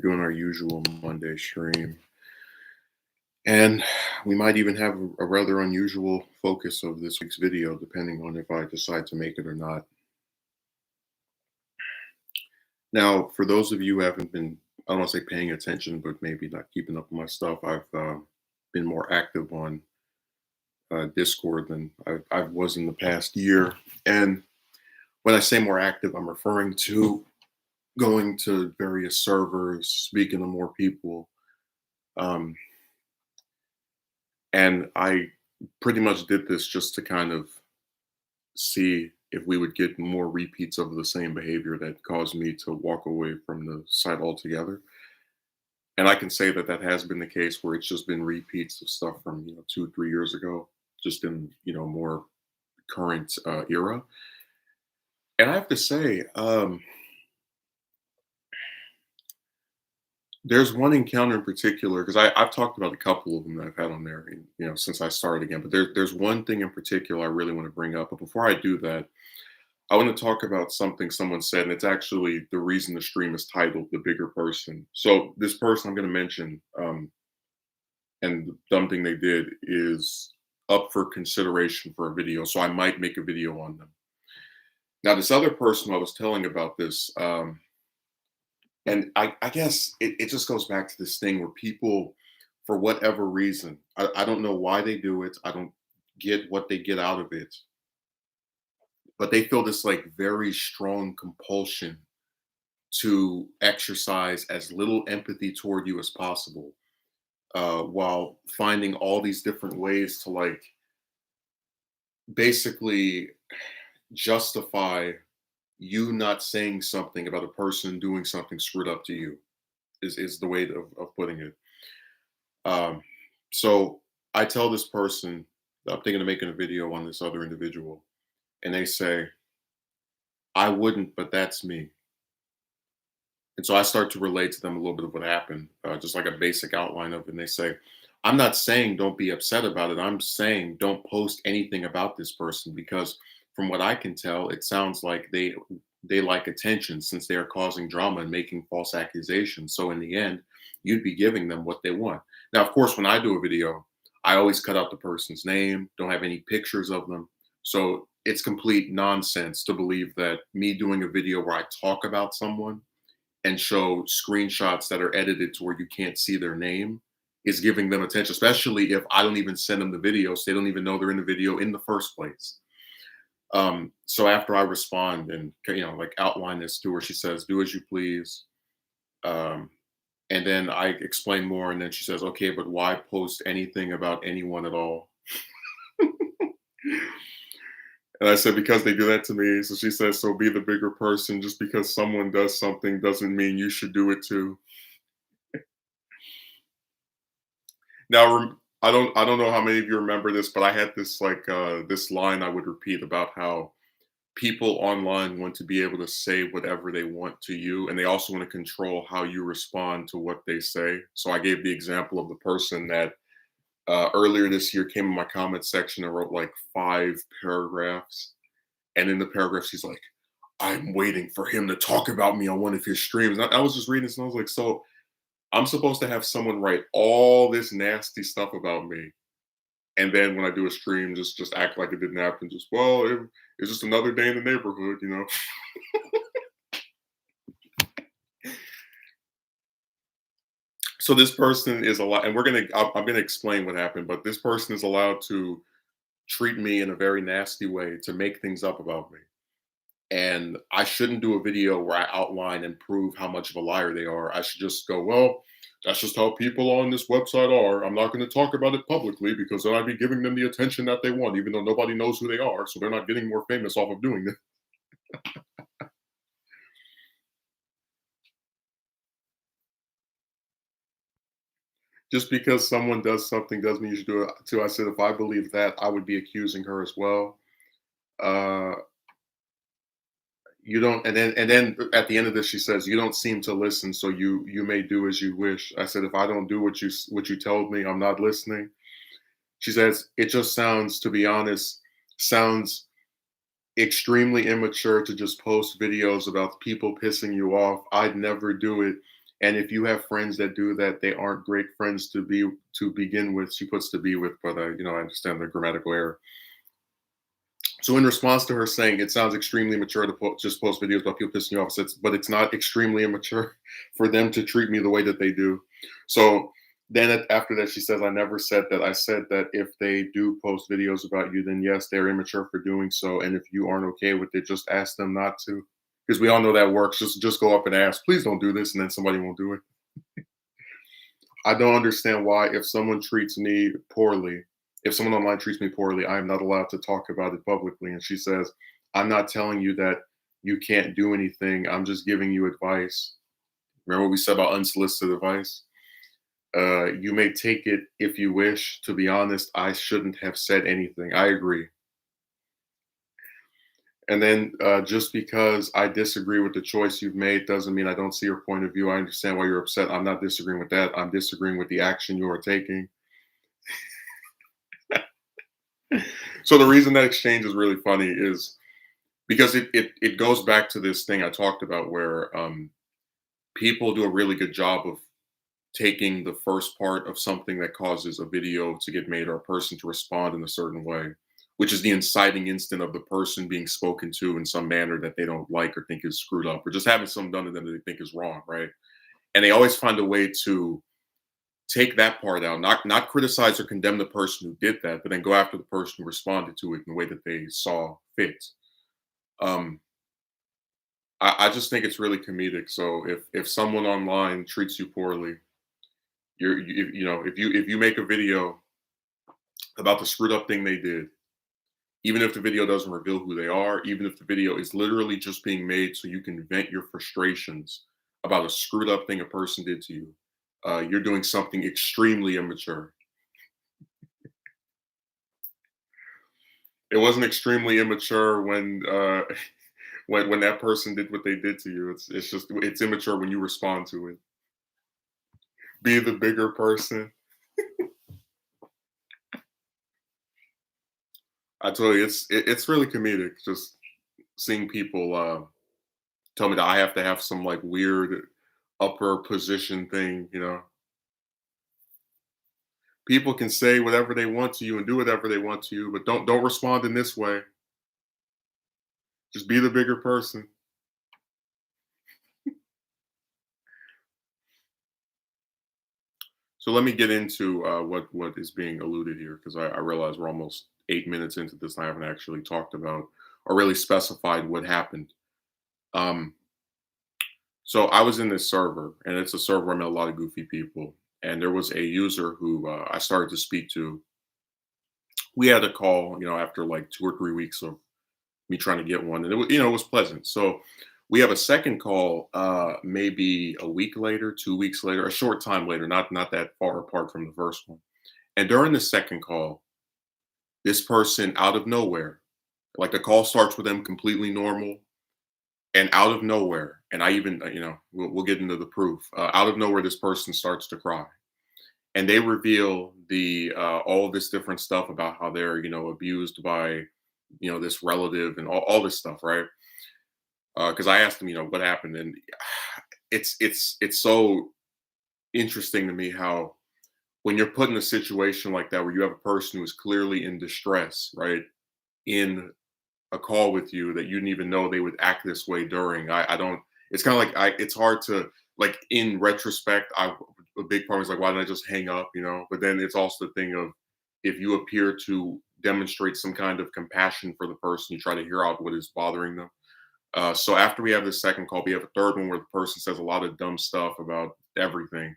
doing our usual Monday stream. And we might even have a rather unusual focus of this week's video, depending on if I decide to make it or not. Now, for those of you who haven't been, I don't want to say paying attention, but maybe not keeping up with my stuff, I've been more active on Discord than I was in the past year. And when I say more active, I'm referring to going to various servers, speaking to more people. Um, and I pretty much did this just to kind of see if we would get more repeats of the same behavior that caused me to walk away from the site altogether. And I can say that that has been the case where it's just been repeats of stuff from 2 3 years ago, just in more current era. And I have to say, there's one encounter in particular because I've talked about a couple of them that I've had on there, and, since I started again. But there's one thing in particular I really want to bring up. But before I do that, I want to talk about something someone said, and it's actually the reason the stream is titled "The Bigger Person." So this person I'm going to mention, and the dumb thing they did is up for consideration for a video. So I might make a video on them. Now, this other person I was telling about this. And I guess it just goes back to this thing where people, for whatever reason, I don't know why they do it. I don't get what they get out of it, but they feel this like very strong compulsion to exercise as little empathy toward you as possible, while finding all these different ways to like basically justify you not saying something about a person doing something screwed up to you is the way of putting it. Um, so I tell this person that I'm thinking of making a video on this other individual, and they say, I wouldn't, but that's me. And so I start to relate to them a little bit of what happened, just like a basic outline of it. And they say, I'm not saying don't be upset about it. I'm saying don't post anything about this person because from what I can tell, it sounds like they like attention since they are causing drama and making false accusations. So in the end, you'd be giving them what they want. Now, of course, when I do a video, I always cut out the person's name, don't have any pictures of them. So it's complete nonsense to believe that me doing a video where I talk about someone and show screenshots that are edited to where you can't see their name is giving them attention, especially if I don't even send them the video, so they don't even know they're in the video in the first place. So after I respond and like outline this to her, she says, "Do as you please." Um, and then I explain more, and then she says, "Okay, but why post anything about anyone at all?" And I said, "Because they do that to me." So she says, "So be the bigger person. Just because someone does something doesn't mean you should do it too." Now, I don't know how many of you remember this, but I had this like this line I would repeat about how people online want to be able to say whatever they want to you, and they also want to control how you respond to what they say. So I gave the example of the person that earlier this year came in my comment section and wrote like 5 paragraphs, and in the paragraphs he's like, "I'm waiting for him to talk about me on one of his streams." And I was just reading this and I was like, so I'm supposed to have someone write all this nasty stuff about me, and then when I do a stream, just act like it didn't happen. Just it's just another day in the neighborhood. So this person is allowed, and I'm gonna explain what happened. But this person is allowed to treat me in a very nasty way to make things up about me, and I shouldn't do a video where I outline and prove how much of a liar they are. I should just go, well, that's just how people on this website are. I'm not going to talk about it publicly because then I'd be giving them the attention that they want, even though nobody knows who they are. So they're not getting more famous off of doing this. Just because someone does something doesn't mean you should do it too. I said if I believe that, I would be accusing her as well. Uh, you don't, and then at the end of this, she says, "You don't seem to listen, so you may do as you wish." I said, "If I don't do what you told me, I'm not listening." She says, "It just sounds, to be honest, sounds extremely immature to just post videos about people pissing you off. I'd never do it. And if you have friends that do that, they aren't great friends to begin with. She puts to be with, but I understand the grammatical error. So in response to her saying it sounds extremely immature to just post videos about people pissing you off, but it's not extremely immature for them to treat me the way that they do. So then after that, she says, I never said that. I said that if they do post videos about you, then yes, they're immature for doing so. And if you aren't okay with it, just ask them not to. Because we all know that works. Just go up and ask, please don't do this, and then somebody won't do it. I don't understand why, if someone treats me poorly, if someone online treats me poorly, I am not allowed to talk about it publicly. And she says, I'm not telling you that you can't do anything. I'm just giving you advice. Remember what we said about unsolicited advice? You may take it if you wish. To be honest, I shouldn't have said anything. I agree. And then just because I disagree with the choice you've made doesn't mean I don't see your point of view. I understand why you're upset. I'm not disagreeing with that. I'm disagreeing with the action you are taking. So the reason that exchange is really funny is because it goes back to this thing I talked about where people do a really good job of taking the first part of something that causes a video to get made or a person to respond in a certain way, which is the inciting instant of the person being spoken to in some manner that they don't like or think is screwed up, or just having something done to them that they think is wrong, right? And they always find a way to take that part out, not criticize or condemn the person who did that, but then go after the person who responded to it in the way that they saw fit. Um, I just think it's really comedic. So if someone online treats you poorly, if you make a video about the screwed up thing they did, even if the video doesn't reveal who they are, even if the video is literally just being made so you can vent your frustrations about a screwed up thing a person did to you, you're doing something extremely immature. It wasn't extremely immature when when that person did what they did to you. It's immature when you respond to it. Be the bigger person. I tell you, it's really comedic just seeing people tell me that I have to have some like weird upper position thing. People can say whatever they want to you and do whatever they want to you, but don't respond in this way. Just be the bigger person. So let me get into what is being alluded here because I realize we're almost 8 minutes into this. And I haven't actually talked about or really specified what happened. Um, so I was in this server, and it's a server where I met a lot of goofy people. And there was a user who I started to speak to. We had a call, after like 2 or 3 weeks of me trying to get one, and it was pleasant. So we have a second call, maybe a week later, 2 weeks later, a short time later, not that far apart from the first one. And during the second call, this person out of nowhere, like the call starts with them completely normal, and out of nowhere, and I even, we'll get into the proof. Out of nowhere, this person starts to cry, and they reveal the all this different stuff about how they're, abused by, this relative and all this stuff, right? Because I asked them, what happened, and it's so interesting to me how when you're put in a situation like that where you have a person who is clearly in distress, right, in a call with you that you didn't even know they would act this way during. I don't. It's kind of like it's hard to like in retrospect. A big part is like, why didn't I just hang up? But then it's also the thing of if you appear to demonstrate some kind of compassion for the person, you try to hear out what is bothering them. So after we have this second call, we have a third one where the person says a lot of dumb stuff about everything.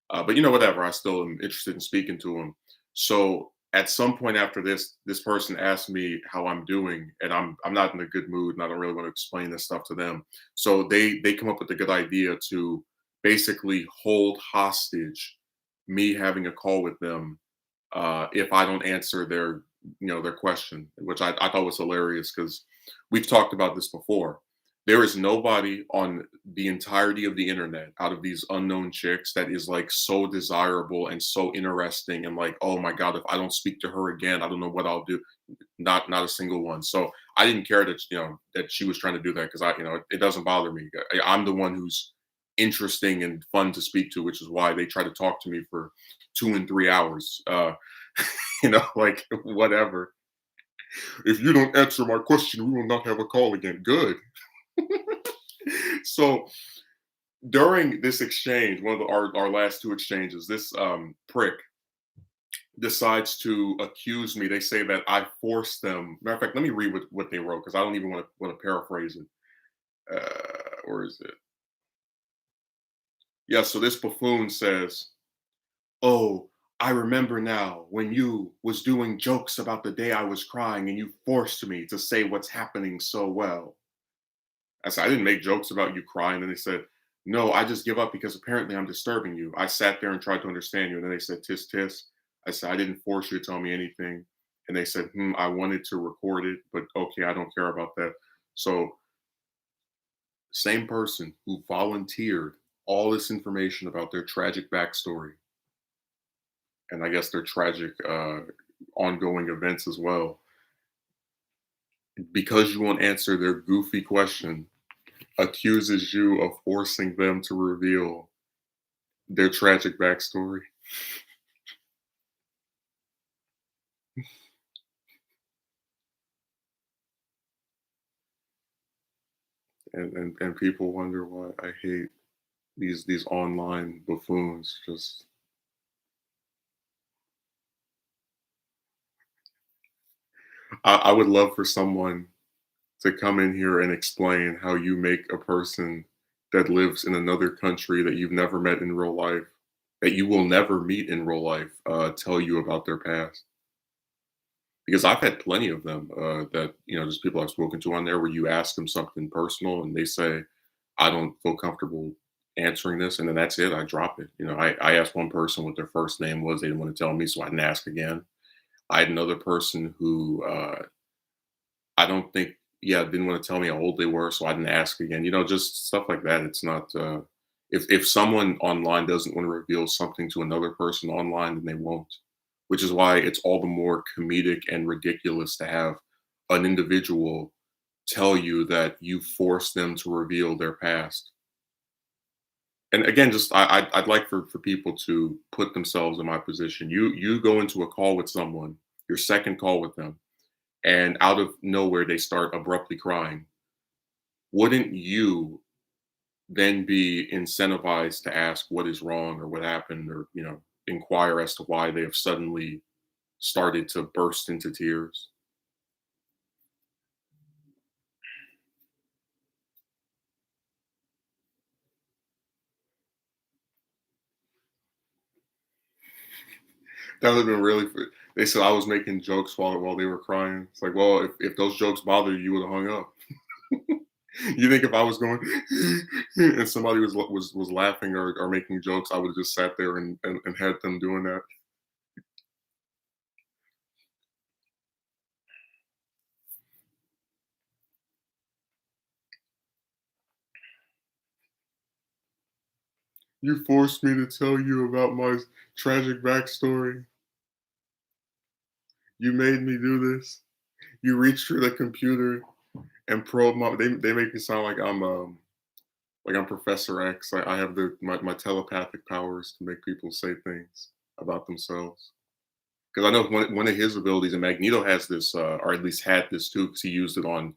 But whatever. I still am interested in speaking to him. So at some point after this person asked me how I'm doing, and I'm not in a good mood, and I don't really want to explain this stuff to them. So they come up with a good idea to basically hold hostage me having a call with them if I don't answer their question, which I thought was hilarious because we've talked about this before. There is nobody on the entirety of the internet out of these unknown chicks that is like so desirable and so interesting and like, oh my God, if I don't speak to her again, I don't know what I'll do. Not a single one. So I didn't care that that she was trying to do that because it doesn't bother me. I'm the one who's interesting and fun to speak to, which is why they try to talk to me for 2 and 3 hours. Like whatever. If you don't answer my question, we will not have a call again. Good. So during this exchange, one of our last two exchanges, this prick decides to accuse me. They say that I forced them. Matter of fact, let me read what they wrote because I don't even want to paraphrase it. Where is it? Yeah, so this buffoon says, "Oh, I remember now when you was doing jokes about the day I was crying and you forced me to say what's happening so well." I said, "I didn't make jokes about you crying." And they said, "No, I just give up because apparently I'm disturbing you. I sat there and tried to understand you." And then they said, "Tis tis." I said, "I didn't force you to tell me anything." And they said, I wanted to record it, but okay, I don't care about that." So, same person who volunteered all this information about their tragic backstory and I guess their tragic ongoing events as well, because you won't answer their goofy question, accuses you of forcing them to reveal their tragic backstory. And people wonder why I hate these online buffoons. Just I would love for someone to come in here and explain how you make a person that lives in another country that you've never met in real life, that you will never meet in real life, tell you about their past. Because I've had plenty of them that, just people I've spoken to on there where you ask them something personal and they say, I don't feel comfortable answering this. And then that's it. I drop it. I asked one person what their first name was. They didn't want to tell me, so I didn't ask again. I had another person who I don't think, yeah, didn't want to tell me how old they were, so I didn't ask again. Just stuff like that. It's not, if someone online doesn't want to reveal something to another person online, then they won't, which is why it's all the more comedic and ridiculous to have an individual tell you that you forced them to reveal their past. And again, just I'd like for people to put themselves in my position. You go into a call with someone, your second call with them, and out of nowhere they start abruptly crying. Wouldn't you then be incentivized to ask what is wrong or what happened, or inquire as to why they have suddenly started to burst into tears? That would have been really. They said I was making jokes while they were crying. It's like, well, if those jokes bothered you, you would have hung up. You think if I was going and somebody was laughing or making jokes, I would have just sat there and had them doing that? You forced me to tell you about my tragic backstory. You made me do this. You reached through the computer and probe my. They make me sound like I'm Professor X. I have my telepathic powers to make people say things about themselves. Because I know one of his abilities, and Magneto has this, or at least had this too, because he used it on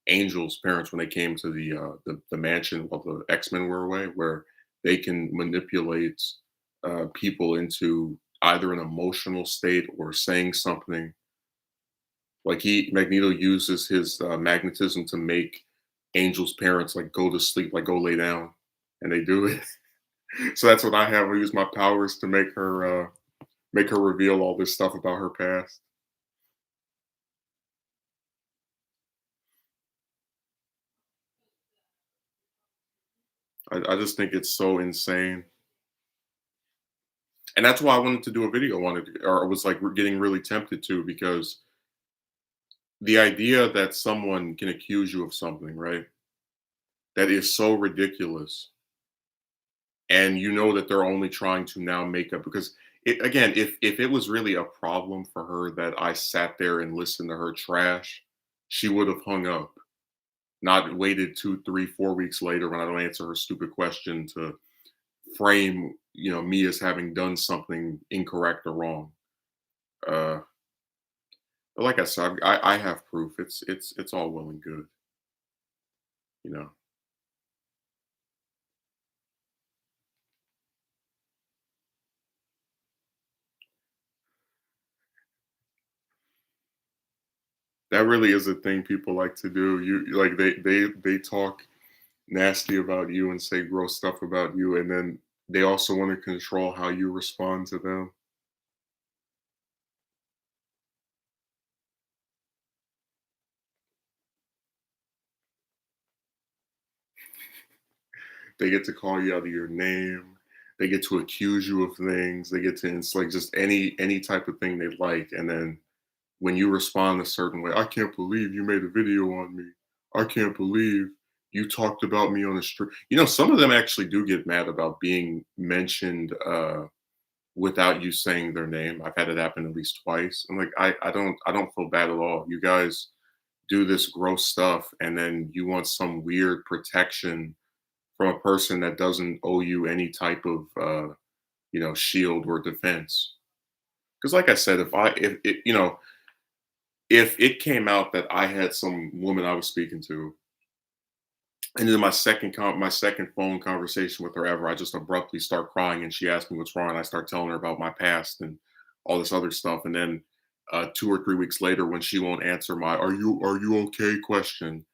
Angel's parents when they came to the mansion while the X-Men were away, where they can manipulate people into either an emotional state or saying something. Like Magneto uses his magnetism to make Angel's parents like go to sleep, like go lay down, and they do it. So that's what I have. I use my powers to make her reveal all this stuff about her past. I just think it's so insane. And that's why I wanted to do a video on it, or I was like getting really tempted to, because the idea that someone can accuse you of something, right? That is so ridiculous. And you know that they're only trying to now make up, because again, if it was really a problem for her that I sat there and listened to her trash, she would have hung up. not waited 2, 3, 4 weeks later when I don't answer her stupid question to frame, me as having done something incorrect or wrong. Uh, but like I said, I have proof. It's all well and good, you know. That really is a thing people like to do. Like they talk nasty about you and say gross stuff about you, and then they also want to control how you respond to them. They get to call you out of your name. They get to accuse you of things. They get to it's like just any type of thing they like, and then when you respond a certain way, I can't believe you made a video on me. I can't believe you talked about me on the street. Some of them actually do get mad about being mentioned without you saying their name. I've had it happen at least twice. I'm like, I don't feel bad at all. You guys do this gross stuff, and then you want some weird protection from a person that doesn't owe you any type of shield or defense. Because like I said, if it came out that I had some woman I was speaking to, and then my second phone conversation with her ever, I just abruptly start crying, and she asked me what's wrong, and I start telling her about my past and all this other stuff, and then 2 or 3 weeks later, when she won't answer my "Are you okay?" question,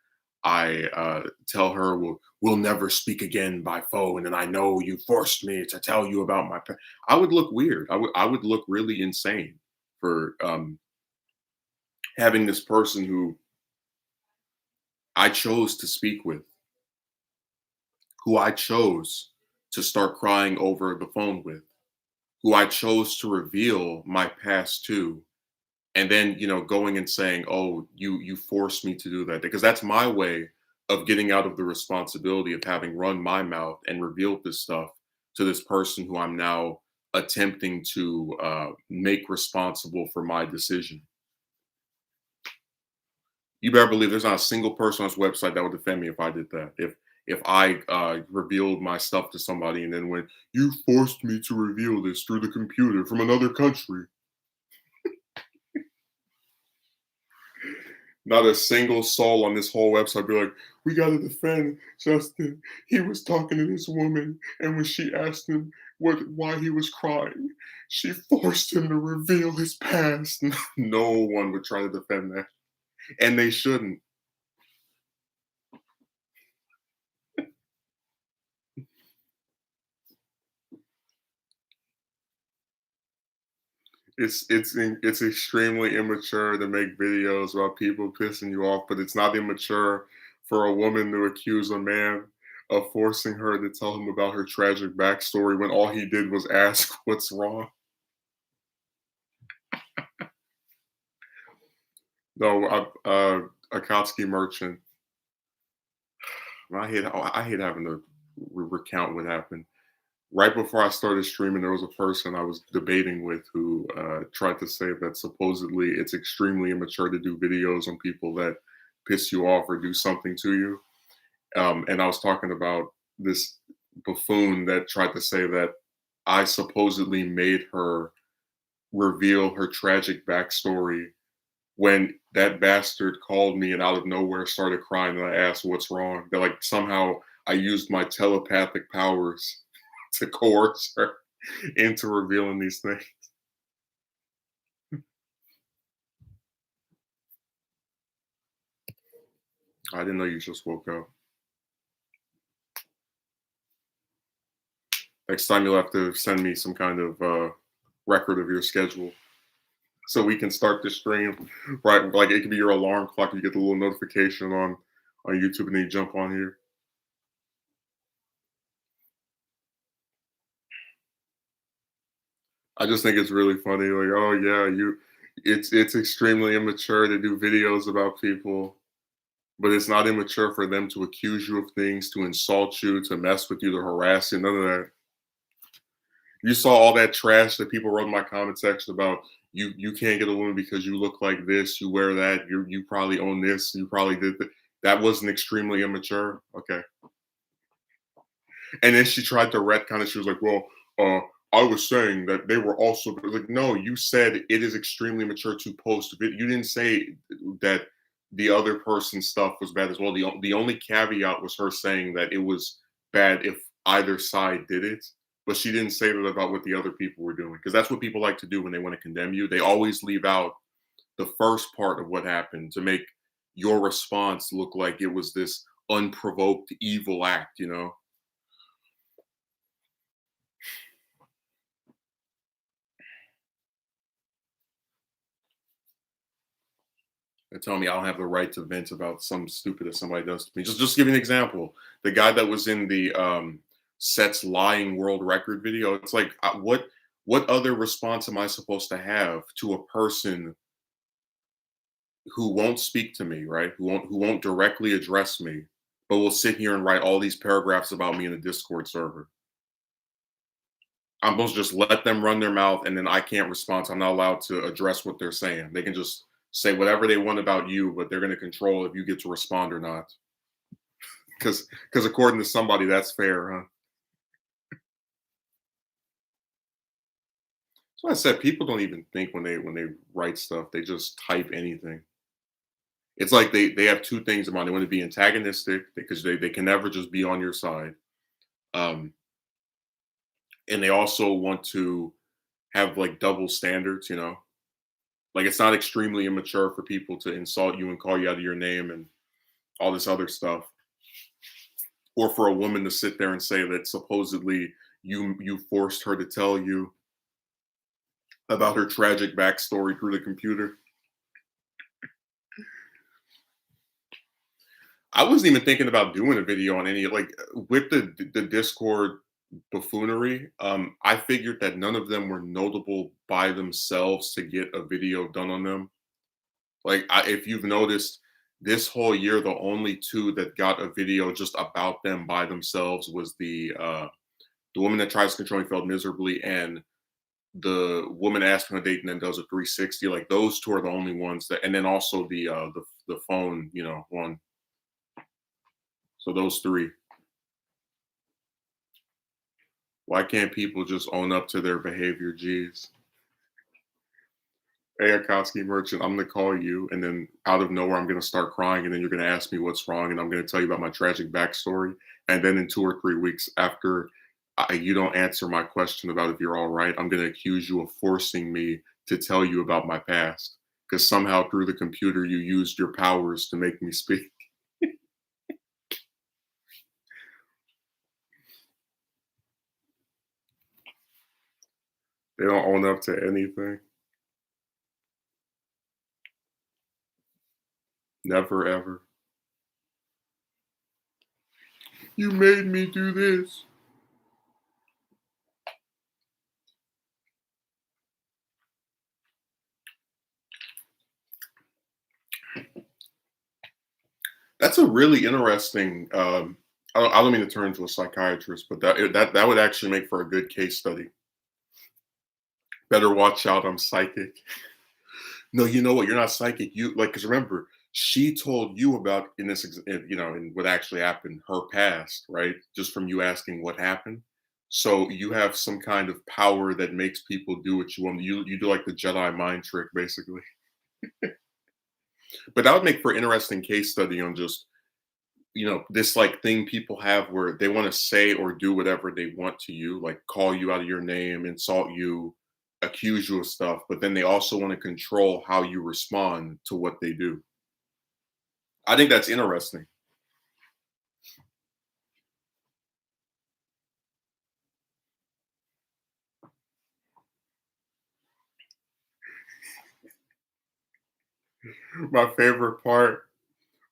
I tell her we'll never speak again by phone, and I know you forced me to tell you about my. I would look weird. I would look really insane for having this person who I chose to speak with, who I chose to start crying over the phone with, who I chose to reveal my past to, and then going and saying, "Oh, you forced me to do that," because that's my way of getting out of the responsibility of having run my mouth and revealed this stuff to this person who I'm now attempting to make responsible for my decision. You better believe there's not a single person on this website that would defend me if I did that. If I revealed my stuff to somebody and then went, "You forced me to reveal this through the computer from another country." Not a single soul on this whole website be like, "We gotta defend Justin. He was talking to this woman, and when she asked him why he was crying, she forced him to reveal his past." No one would try to defend that, and they shouldn't. It's extremely immature to make videos about people pissing you off, but it's not immature for a woman to accuse a man of forcing her to tell him about her tragic backstory when all he did was ask what's wrong. No, Akatsuki Merchant. I hate having to recount what happened. Right before I started streaming, there was a person I was debating with who tried to say that supposedly it's extremely immature to do videos on people that piss you off or do something to you. And I was talking about this buffoon that tried to say that I supposedly made her reveal her tragic backstory when that bastard called me and out of nowhere started crying and I asked what's wrong. That like somehow I used my telepathic powers to coerce her into revealing these things. I didn't know you just woke up. Next time you'll have to send me some kind of record of your schedule so we can start the stream. Right, like it could be your alarm clock. You get the little notification on YouTube, and then you jump on here. I just think it's really funny. Like, oh yeah, It's extremely immature to do videos about people, but it's not immature for them to accuse you of things, to insult you, to mess with you, to harass you. None of that. You saw all that trash that people wrote in my comment section about you can't get a woman because you look like this, you wear that, you probably own this, you probably did that. That wasn't extremely immature. Okay. And then she tried to retcon it. She was like, "Well, I was saying that they were also like, no, you said it is extremely mature to post video. You didn't say that the other person's stuff was bad as well. The only caveat was her saying that it was bad if either side did it, but she didn't say that about what the other people were doing because that's what people like to do when they want to condemn you. They always leave out the first part of what happened to make your response look like it was this unprovoked evil act, you know? They're telling me I don't have the right to vent about something stupid that somebody does to me. Just give you an example. The guy that was in the Sets lying world record video. It's like what other response am I supposed to have to a person who won't speak to me, right? Who won't directly address me, but will sit here and write all these paragraphs about me in a Discord server. I'm supposed to just let them run their mouth and then I can't respond. So I'm not allowed to address what they're saying. They can just say whatever they want about you, but they're going to control if you get to respond or not. Because according to somebody, that's fair, huh? So I said people don't even think when they write stuff. They just type anything. It's like they have two things in mind. They want to be antagonistic because they can never just be on your side. Um, and they also want to have like double standards, you know? Like it's not extremely immature for people to insult you and call you out of your name and all this other stuff, or for a woman to sit there and say that supposedly you forced her to tell you about her tragic backstory through the computer. I wasn't even thinking about doing a video on any like with the Discord buffoonery. I figured that none of them were notable by themselves to get a video done on them. Like, if you've noticed, this whole year, the only two that got a video just about them by themselves was the woman that tries to control me failed miserably, and the woman asked me on a date and then does a 360. Like those two are the only ones that, and then also the phone, you know, one. So those three. Why can't people just own up to their behavior? Geez. Hey, Akatsuki Merchant, I'm gonna call you, and then out of nowhere, I'm gonna start crying, and then you're gonna ask me what's wrong, and I'm gonna tell you about my tragic backstory, and then in 2 or 3 weeks after you don't answer my question about if you're all right, I'm gonna accuse you of forcing me to tell you about my past because somehow through the computer you used your powers to make me speak. They don't own up to anything. Never ever. You made me do this. That's a really interesting. I don't mean to turn into a psychiatrist, but that would actually make for a good case study. Better watch out, I'm psychic. No, you know what? You're not psychic. You like because remember, she told you about in this, you know, in what actually happened, her past, right? Just from you asking what happened. So you have some kind of power that makes people do what you want. You do like the Jedi mind trick, basically. But that would make for interesting case study on just this like thing people have where they want to say or do whatever they want to you, like call you out of your name, insult you, accuse you of stuff, but then they also want to control how you respond to what they do. I think that's interesting. My favorite part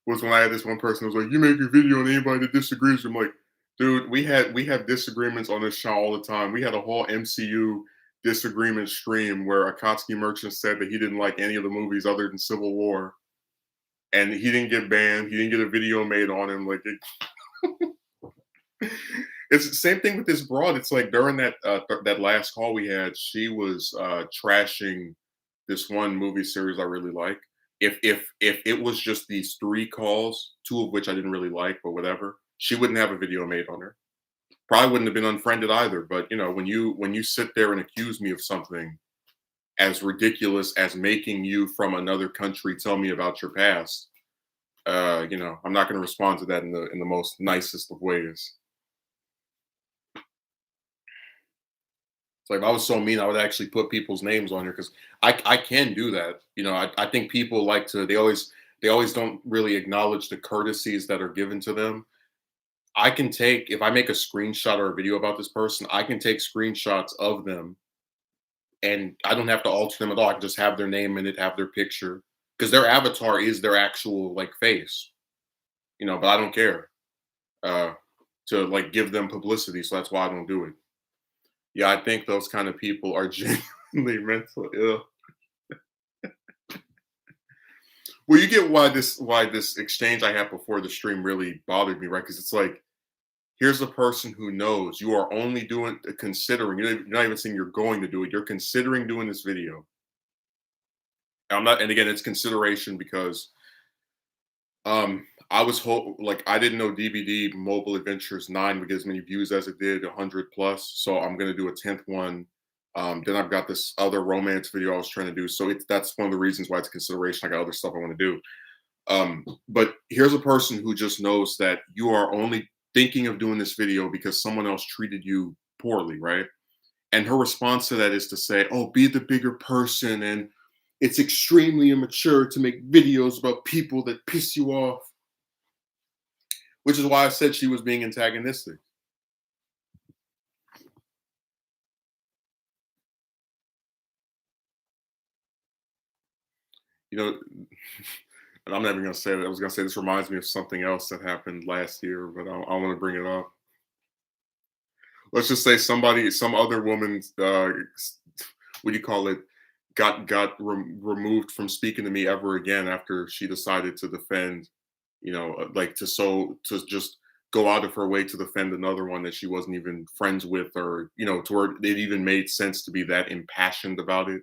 was when I had this one person who was like, "You make a video on anybody that disagrees." I'm like, "Dude, we have disagreements on this show all the time. We had a whole MCU disagreement stream where Akatsuki Merchant said that he didn't like any of the movies other than Civil War, and he didn't get banned. He didn't get a video made on him. Like it's the same thing with this broad. It's like during that last call we had, she was trashing this one movie series I really like. If it was just these 3 calls, 2 of which I didn't really like, but whatever, she wouldn't have a video made on her. Probably wouldn't have been unfriended either, but, when you sit there and accuse me of something as ridiculous as making you from another country tell me about your past, I'm not gonna respond to that in the most nicest of ways. It's like if I was so mean, I would actually put people's names on here because I can do that. I think people like to they always don't really acknowledge the courtesies that are given to them. I can take if I make a screenshot or a video about this person, I can take screenshots of them and I don't have to alter them at all. I can just have their name in it, have their picture, because their avatar is their actual like face, but I don't care to like give them publicity, so that's why I don't do it. Yeah, I think those kind of people are genuinely mental ill. Well, you get why this exchange I had before the stream really bothered me, right? Because it's like, here's a person who knows you are only doing considering. You're not even saying you're going to do it. You're considering doing this video. I'm not, and again, it's consideration because I was like I didn't know DVD Mobile Adventures 9 would get as many views as it did, 100 plus. So I'm gonna do a 10th one. Then I've got this other romance video I was trying to do. So that's one of the reasons why it's a consideration. I got other stuff I want to do. But here's a person who just knows that you are only thinking of doing this video because someone else treated you poorly, right? And her response to that is to say, "Oh, be the bigger person," and it's extremely immature to make videos about people that piss you off. Which is why I said she was being antagonistic. You know, and I'm not even gonna say that. I was gonna say this reminds me of something else that happened last year, but I want to bring it up. Let's just say some other woman, what do you call it, got removed from speaking to me ever again after she decided to defend, like to just go out of her way to defend another one that she wasn't even friends with, or to where it even made sense to be that impassioned about it.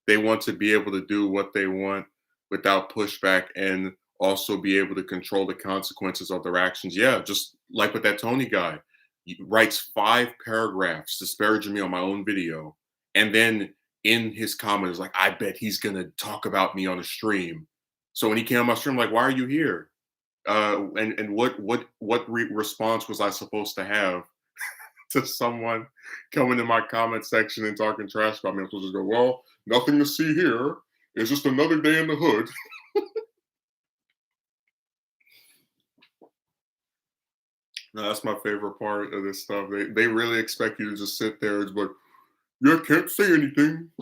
They want to be able to do what they want without pushback and also be able to control the consequences of their actions. Yeah, just like with that Tony guy, he writes 5 paragraphs disparaging me on my own video, and then in his comment is like, "I bet he's gonna talk about me on a stream." So when he came on my stream, I'm like, "Why are you here?" And what response was I supposed to have to someone coming in my comment section and talking trash about me? I'm supposed to go, "Well, nothing to see here. It's just another day in the hood." No, that's my favorite part of this stuff. They really expect you to just sit there and be like, "Yeah, can't say anything."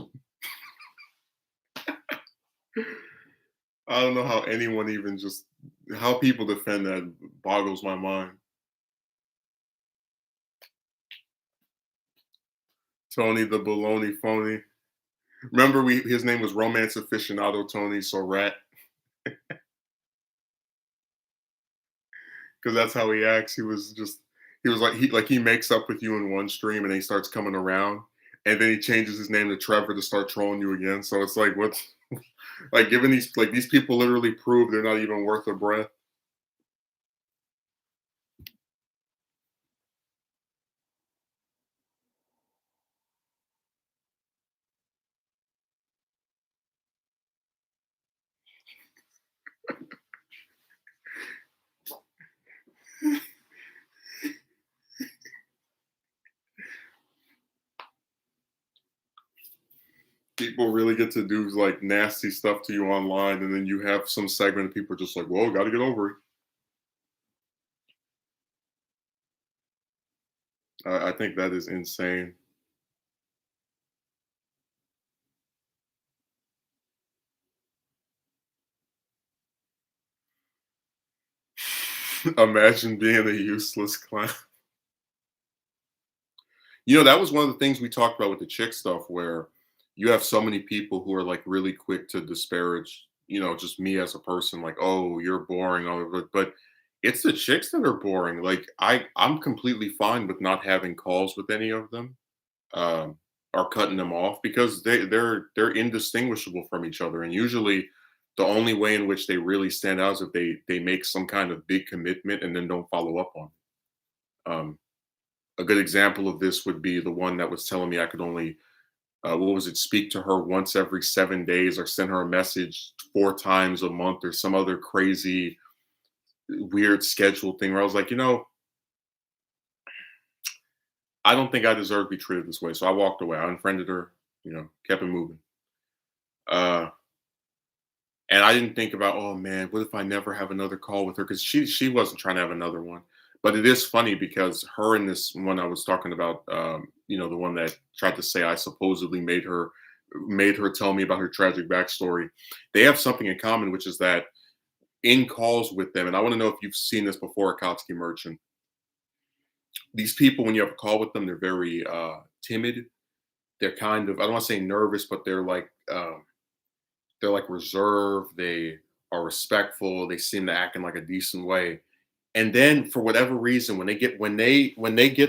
I don't know how anyone even just how people defend that boggles my mind. Tony the baloney phony. Remember his name was Romance Aficionado Tony Surratt because that's how he acts. He was like he makes up with you in one stream and then he starts coming around and then he changes his name to Trevor to start trolling you again. So it's like what like given these people literally prove they're not even worth a breath. People really get to do like nasty stuff to you online, and then you have some segment of people just like, "Well, got to get over it." I think that is insane. Imagine being a useless clown. That was one of the things we talked about with the chick stuff, where you have so many people who are like really quick to disparage, just me as a person, like, "Oh, you're boring," all of it. But it's the chicks that are boring. Like I'm completely fine with not having calls with any of them. Um, are cutting them off because they're indistinguishable from each other. And usually the only way in which they really stand out is if they make some kind of big commitment and then don't follow up on it. A good example of this would be the one that was telling me I could only what was it, speak to her once every 7 days or send her a message 4 times a month or some other crazy weird schedule thing where I was like, I don't think I deserve to be treated this way. So I walked away. I unfriended her, kept it moving. Uh, and I didn't think about, oh man, what if I never have another call with her? Because she wasn't trying to have another one. But it is funny because her and this one I was talking about, the one that tried to say I supposedly made her tell me about her tragic backstory. They have something in common, which is that in calls with them, and I want to know if you've seen this before, Akatsuki Merchant. These people, when you have a call with them, they're very timid. They're kind of, I don't want to say nervous, but they're like reserved. They are respectful. They seem to act in like a decent way. And then for whatever reason, when they get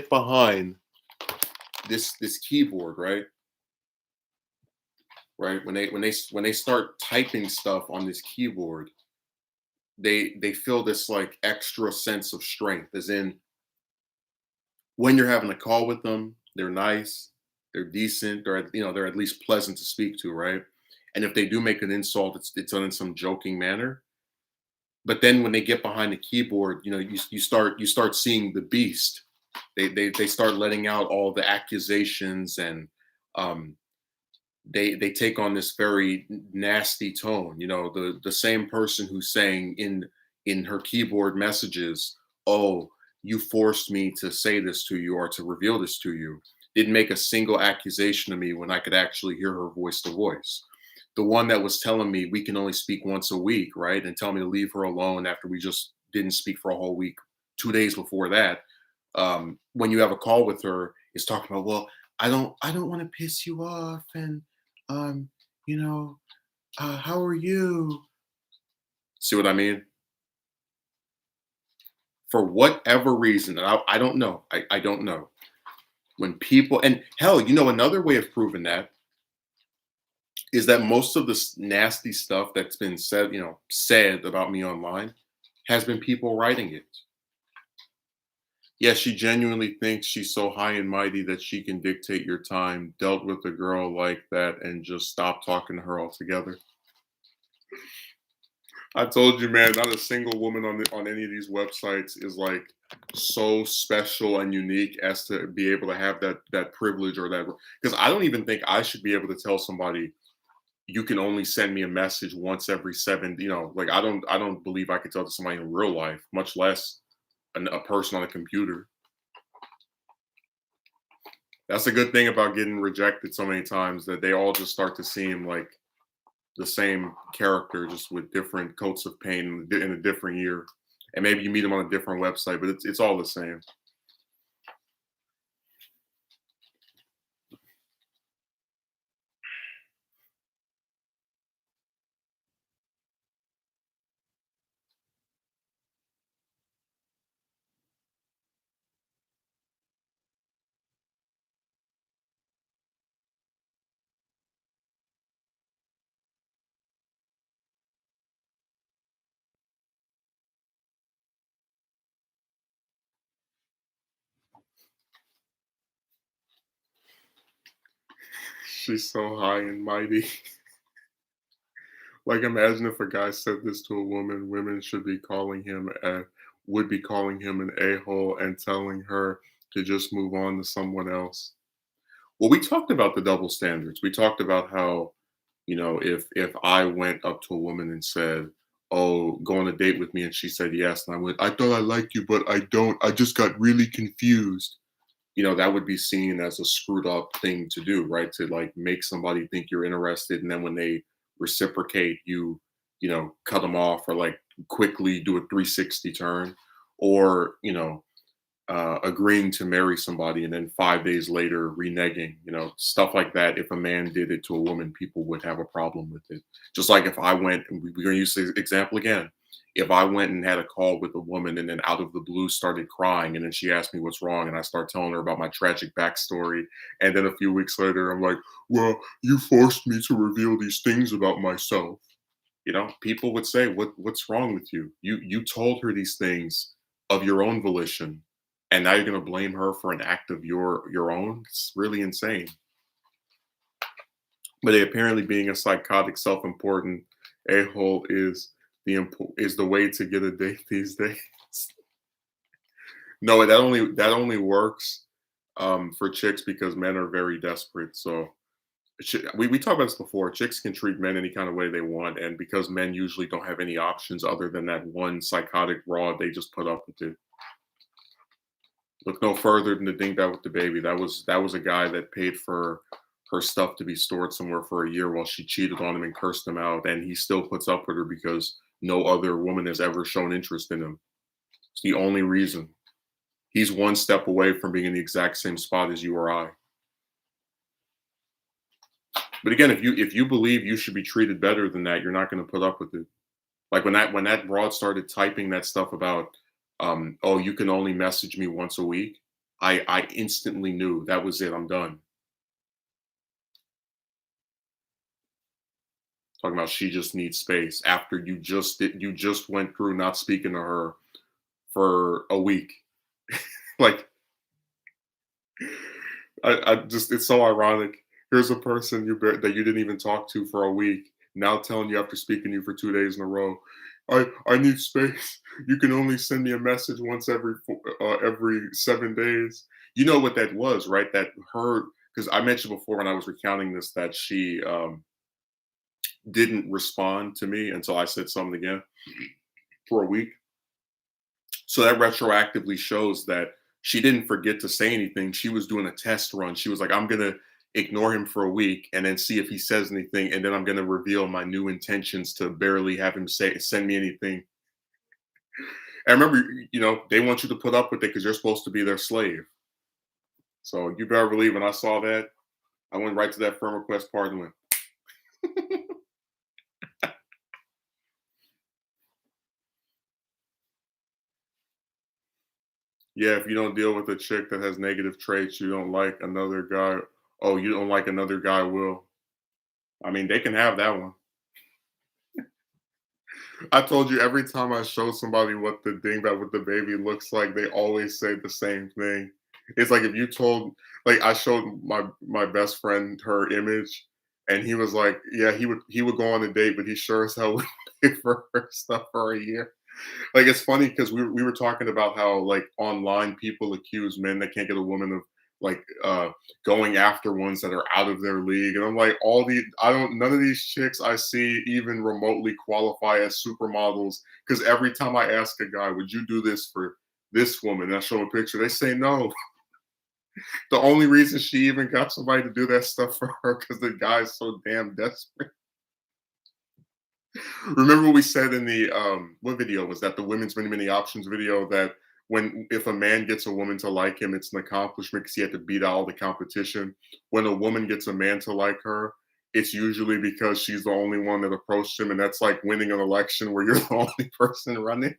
behind this keyboard, right? Right? When they start typing stuff on this keyboard, they feel this like extra sense of strength, as in when you're having a call with them, they're nice, they're decent, they're at least pleasant to speak to, right? And if they do make an insult, it's done in some joking manner. But then when they get behind the keyboard, you start seeing the beast. They start letting out all the accusations, and um, they take on this very nasty tone. The same person who's saying in her keyboard messages, "Oh, you forced me to say this to you or to reveal this to you," didn't make a single accusation to me when I could actually hear her voice to voice. The one that was telling me we can only speak once a week, right? And tell me to leave her alone after we just didn't speak for a whole week, 2 days before that. When you have a call with her, is talking about, well, I don't want to piss you off, and um, you know, how are you? See what I mean? For whatever reason, and I don't know, I don't know. When people, and hell, another way of proving that is that most of this nasty stuff that's been said about me online has been people writing it. Yeah, she genuinely thinks she's so high and mighty that she can dictate your time. Dealt with a girl like that and just stopped talking to her altogether. I told you, man, not a single woman on any of these websites is like so special and unique as to be able to have that privilege or that, because I don't even think I should be able to tell somebody you can only send me a message once every 7, like I don't believe I could tell to somebody in real life, much less a person on a computer. That's a good thing about getting rejected so many times, that they all just start to seem like the same character, just with different coats of paint in a different year. And maybe you meet them on a different website, but it's all the same. She's so high and mighty. Like, imagine if a guy said this to a woman, women should be calling him would be calling him an a-hole and telling her to just move on to someone else. Well, we talked about the double standards. We talked about how, if I went up to a woman and said, "Oh, go on a date with me," and she said yes, and I went, "I thought I liked you, but I don't. I just got really confused." That would be seen as a screwed up thing to do, right? To like make somebody think you're interested, and then when they reciprocate, cut them off, or like quickly do a 360 turn, or agreeing to marry somebody and then 5 days later reneging, stuff like that. If a man did it to a woman, people would have a problem with it. Just like if I went, and we're going to use the example again. If I went and had a call with a woman and then out of the blue started crying and then she asked me what's wrong and I start telling her about my tragic backstory, and then a few weeks later I'm like, "Well, you forced me to reveal these things about myself." People would say, "What's wrong with you? You told her these things of your own volition, and now you're going to blame her for an act of your own? It's really insane." But apparently, being a psychotic, self-important a-hole is the way to get a date these days. No, that only works for chicks because men are very desperate. So we talked about this before. Chicks can treat men any kind of way they want, and because men usually don't have any options other than that one psychotic rod, they just put up with it. Look no further than the Dingbat with the baby. That was a guy that paid for her stuff to be stored somewhere for a year while she cheated on him and cursed him out, and he still puts up with her because no other woman has ever shown interest in him. It's the only reason. He's one step away from being in the exact same spot as you or I. But again, if you believe you should be treated better than that, you're not going to put up with it. Like when that broad started typing that stuff about, oh, you can only message me once a week. I instantly knew that was it. I'm done. Talking about she just needs space after you just went through not speaking to her for a week. Like I just it's so ironic. Here's a person that you didn't even talk to for a week now telling you after speaking to you for 2 days in a row. I need space. You can only send me a message once every 7 days. You know what that was, right? That her because I mentioned before when I was recounting this that she didn't respond to me until I said something again for a week. So that retroactively shows that she didn't forget to say anything. She was doing a test run. She was like, I'm going to ignore him for a week and then see if he says anything. And then I'm going to reveal my new intentions to barely have him send me anything. And remember, they want you to put up with it because you're supposed to be their slave. So you better believe when I saw that, I went right to that friend request part and went, yeah, if you don't deal with a chick that has negative traits, you don't like another guy. Oh, you don't like another guy will. I mean, they can have that one. I told you every time I show somebody what the dingbat with the baby looks like, they always say the same thing. It's like if you told, like I showed my best friend her image, and he was like, "Yeah, he would go on a date, but he sure as hell would pay for her stuff for a year." Like it's funny because we were talking about how like online people accuse men that can't get a woman of like going after ones that are out of their league, and I'm like, none of these chicks I see even remotely qualify as supermodels because every time I ask a guy, would you do this for this woman, and I show 'em a picture, they say no. The only reason she even got somebody to do that stuff for her because the guy's so damn desperate. Remember what we said in the what video was that, the women's many many options video, that when if a man gets a woman to like him, it's an accomplishment because he had to beat out all the competition. When a woman gets a man to like her, it's usually because she's the only one that approached him, and that's like winning an election where you're the only person running.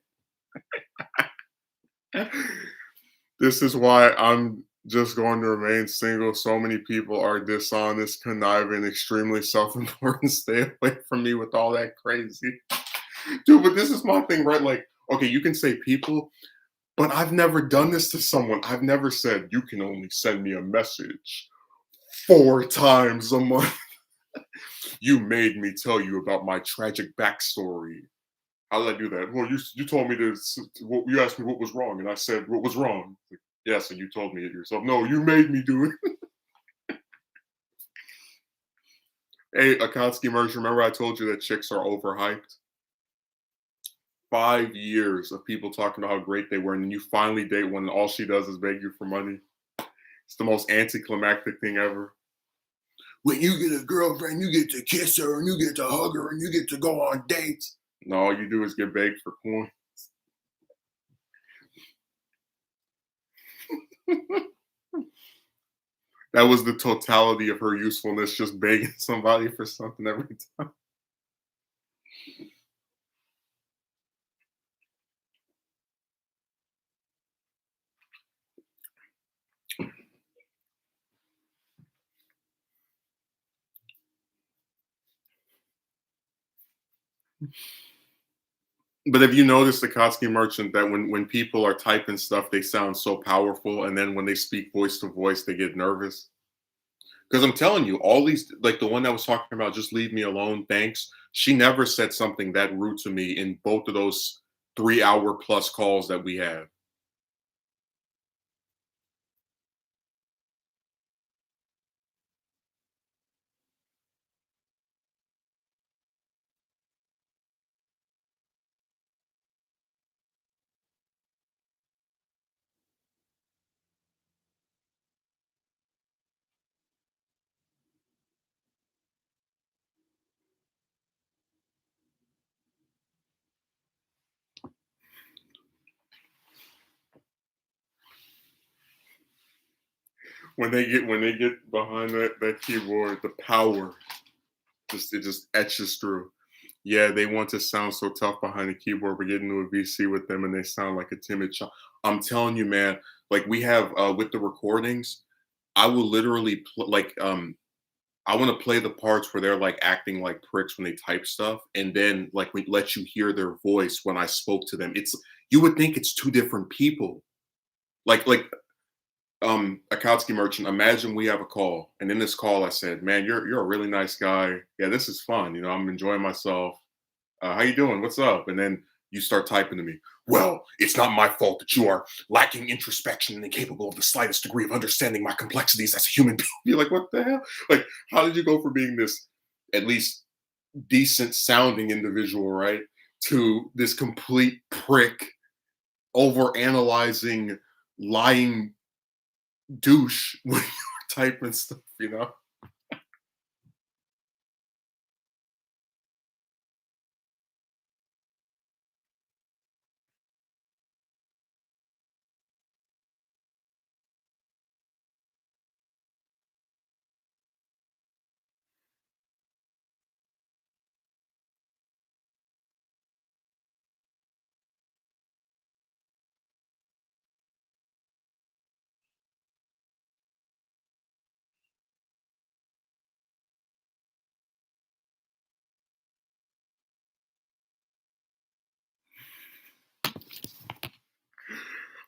This is why I'm just going to remain single. So many people are dishonest, conniving, extremely self-important. Stay away from me with all that crazy. Dude, but this is my thing, right? Like, okay, you can say people, but I've never done this to someone. I've never said, you can only send me a message 4 times a month. You made me tell you about my tragic backstory. How did I do that? Well, you told me you asked me what was wrong, and I said, what was wrong? Like, yeah, so you told me it yourself. No, you made me do it. Hey, Akatsuki merch, remember I told you that chicks are overhyped? 5 years of people talking about how great they were, and then you finally date one, and all she does is beg you for money. It's the most anticlimactic thing ever. When you get a girlfriend, you get to kiss her, and you get to hug her, and you get to go on dates. No, all you do is get begged for coin. That was the totality of her usefulness, just begging somebody for something every time. But have you noticed the Kotsky merchant that when people are typing stuff, they sound so powerful, and then when they speak voice to voice, they get nervous? Because I'm telling you, all these, like the one that was talking about, just leave me alone, thanks. She never said something that rude to me in both of those 3 hour plus calls that we had. When they get behind that keyboard, the power just etches through. Yeah, they want to sound so tough behind the keyboard. We get into a VC with them, and they sound like a timid child. I'm telling you, man. Like we have with the recordings, I will literally I want to play the parts where they're like acting like pricks when they type stuff, and then like we let you hear their voice when I spoke to them. It's you would think it's two different people. Like Akatsuki merchant, imagine we have a call, and in this call I said, "Man, you're a really nice guy. Yeah, this is fun. I'm enjoying myself. How you doing? What's up?" And then you start typing to me. Well, it's not my fault that you are lacking introspection and incapable of the slightest degree of understanding my complexities as a human being. You're like, what the hell? Like, how did you go from being this at least decent sounding individual, right, to this complete prick, over analyzing, lying douche when you're typing stuff?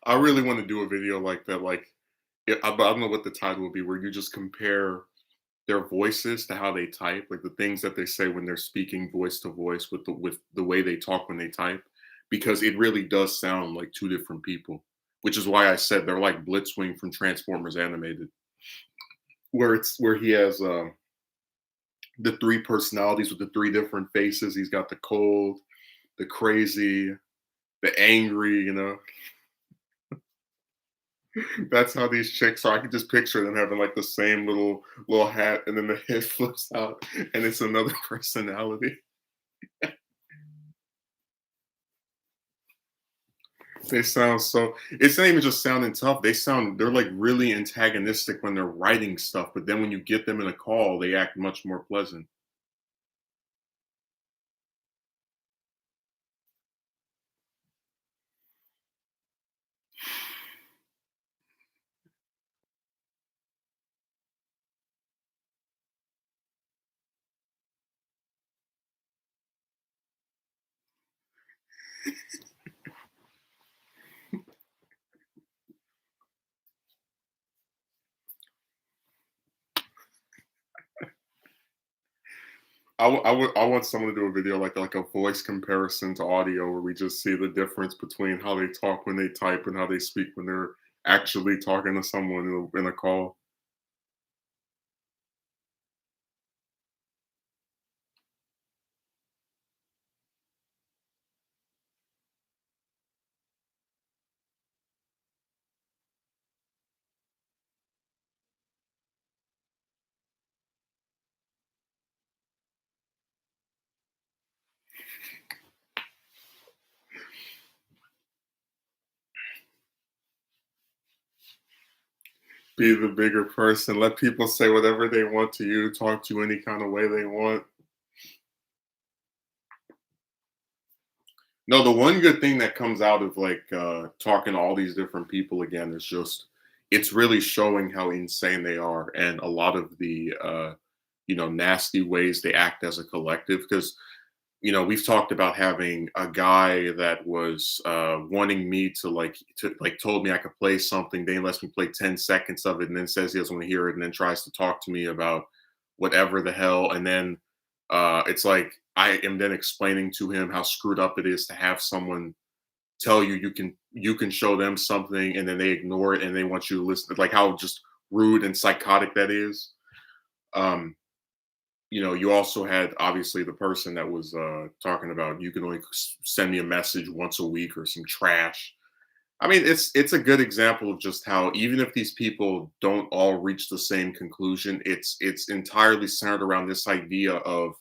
I really want to do a video like that. Like, I don't know what the title would be, where you just compare their voices to how they type, like the things that they say when they're speaking voice to voice with the way they talk when they type, because it really does sound like two different people. Which is why I said they're like Blitzwing from Transformers Animated, where he has the three personalities with the three different faces. He's got the cold, the crazy, the angry. That's how these chicks are. I can just picture them having like the same little hat, and then the head flips out, and it's another personality. They sound so. It's not even just sounding tough. They're like really antagonistic when they're writing stuff, but then when you get them in a call, they act much more pleasant. I want someone to do a video like a voice comparison to audio, where we just see the difference between how they talk when they type and how they speak when they're actually talking to someone in a call. Be the bigger person. Let people say whatever they want to you. Talk to you any kind of way they want. No, the one good thing that comes out of talking to all these different people again is just it's really showing how insane they are, and a lot of the nasty ways they act as a collective. Because we've talked about having a guy that was wanting me to told me I could play something, then he lets me play 10 seconds of it, and then says he doesn't want to hear it, and then tries to talk to me about whatever the hell, and then it's like I am then explaining to him how screwed up it is to have someone tell you you can show them something and then they ignore it and they want you to listen, like how just rude and psychotic that is. Um, you also had obviously the person that was talking about you can only send me a message once a week or some trash. I mean, it's a good example of just how even if these people don't all reach the same conclusion, it's entirely centered around this idea of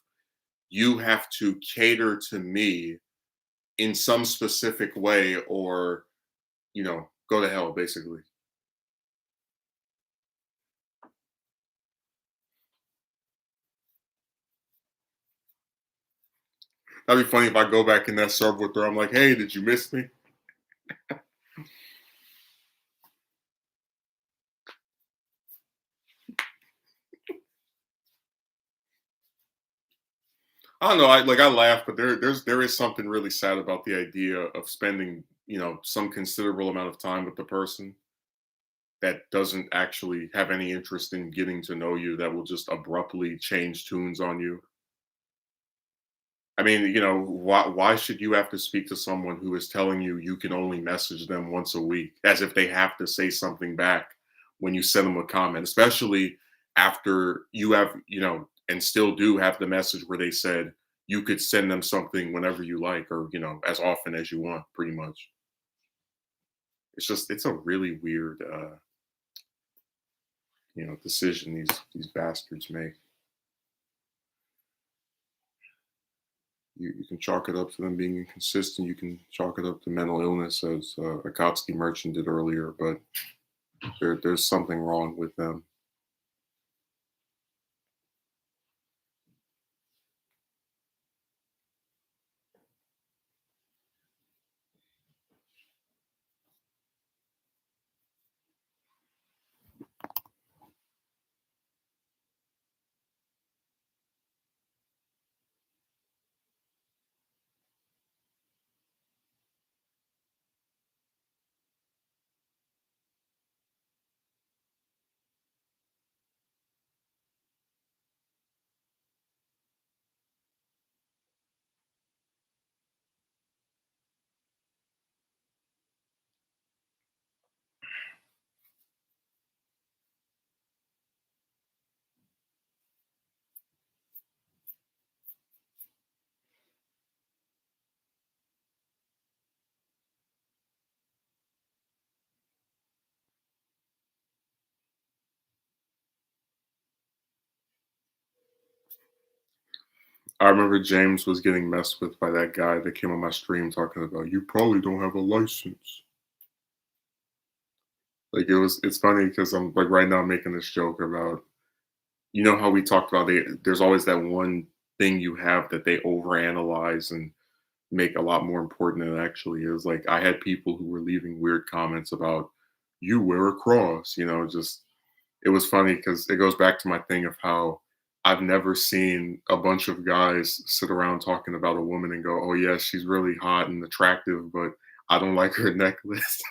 you have to cater to me in some specific way or go to hell basically. That'd be funny if I go back in that server with her. I'm like, hey, did you miss me? I don't know. I laugh, but there is something really sad about the idea of spending some considerable amount of time with the person that doesn't actually have any interest in getting to know you, that will just abruptly change tunes on you. I mean, why should you have to speak to someone who is telling you you can only message them once a week, as if they have to say something back when you send them a comment, especially after you have, and still do have the message where they said you could send them something whenever you like or, as often as you want, pretty much. It's a really weird, decision these bastards make. You can chalk it up to them being inconsistent. You can chalk it up to mental illness, as Akatsuki Merchant did earlier. But there's something wrong with them. I remember James was getting messed with by that guy that came on my stream talking about you probably don't have a license. Like it's funny because I'm like right now making this joke about how we talked about there's always that one thing you have that they overanalyze and make a lot more important than it actually is. Like I had people who were leaving weird comments about you wear a cross, just it was funny because it goes back to my thing of how I've never seen a bunch of guys sit around talking about a woman and go, "Oh yes, she's really hot and attractive, but I don't like her necklace."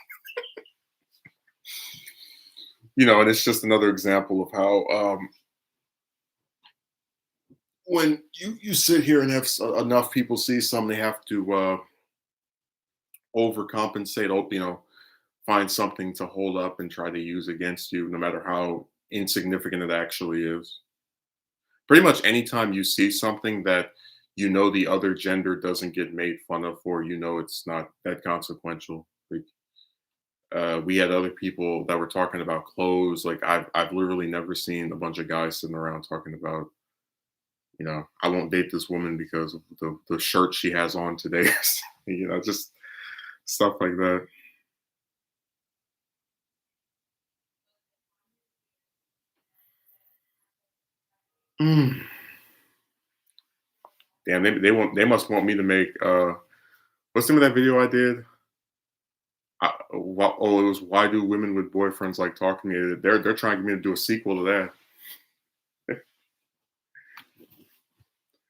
And it's just another example of how when you sit here and have enough people see something, they have to overcompensate, find something to hold up and try to use against you, no matter how insignificant it actually is. Pretty much anytime you see something that the other gender doesn't get made fun of for, it's not that consequential. Like we had other people that were talking about clothes. Like I've literally never seen a bunch of guys sitting around talking about, I won't date this woman because of the shirt she has on today. Just stuff like that. Mm. Damn, they must want me to make what's the name of that video I did? It was why do women with boyfriends like talking to me? They're trying to get me to do a sequel to that,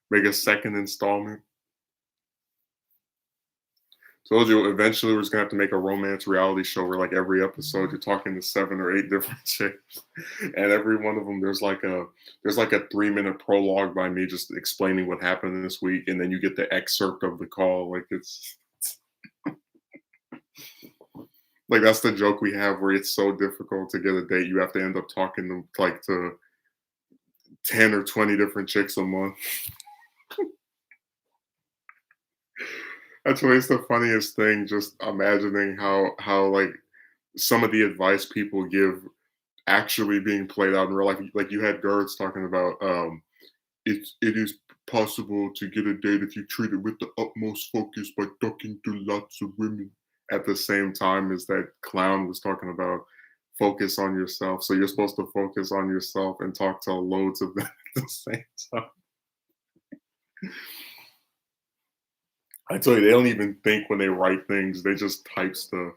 make a second installment. Told you eventually we're just gonna have to make a romance reality show where like every episode you're talking to 7 or 8 different chicks, and every one of them there's like a 3 minute prologue by me just explaining what happened this week, and then you get the excerpt of the call. Like it's like that's the joke we have where it's so difficult to get a date, you have to end up talking to 10 or 20 different chicks a month. That's always the funniest thing, just imagining how like some of the advice people give actually being played out in real life. Like you had Gertz talking about it is possible to get a date if you treat it with the utmost focus by talking to lots of women. At the same time as that clown was talking about focus on yourself. So you're supposed to focus on yourself and talk to loads of them at the same time. I tell you, they don't even think when they write things, they just type stuff.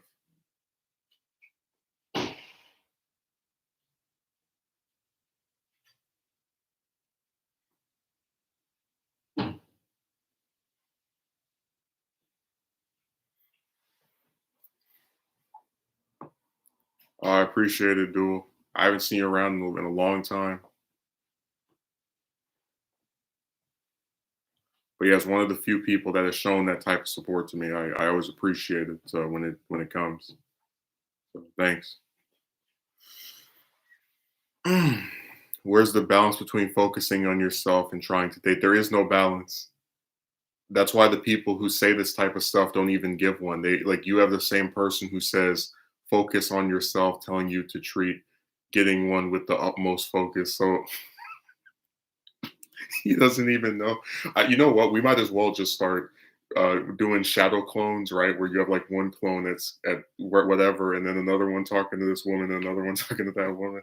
I appreciate it, Duel. I haven't seen you around in a long time. But yeah, it's one of the few people that has shown that type of support to me. I always appreciate it when it comes. So thanks. Where's the balance between focusing on yourself and trying to date? There is no balance. That's why the people who say this type of stuff don't even give one. They like you have the same person who says focus on yourself, telling you to treat getting one with the utmost focus. So he doesn't even know. You know what? We might as well just start doing shadow clones, right? Where you have like one clone that's at whatever, and then another one talking to this woman, and another one talking to that woman.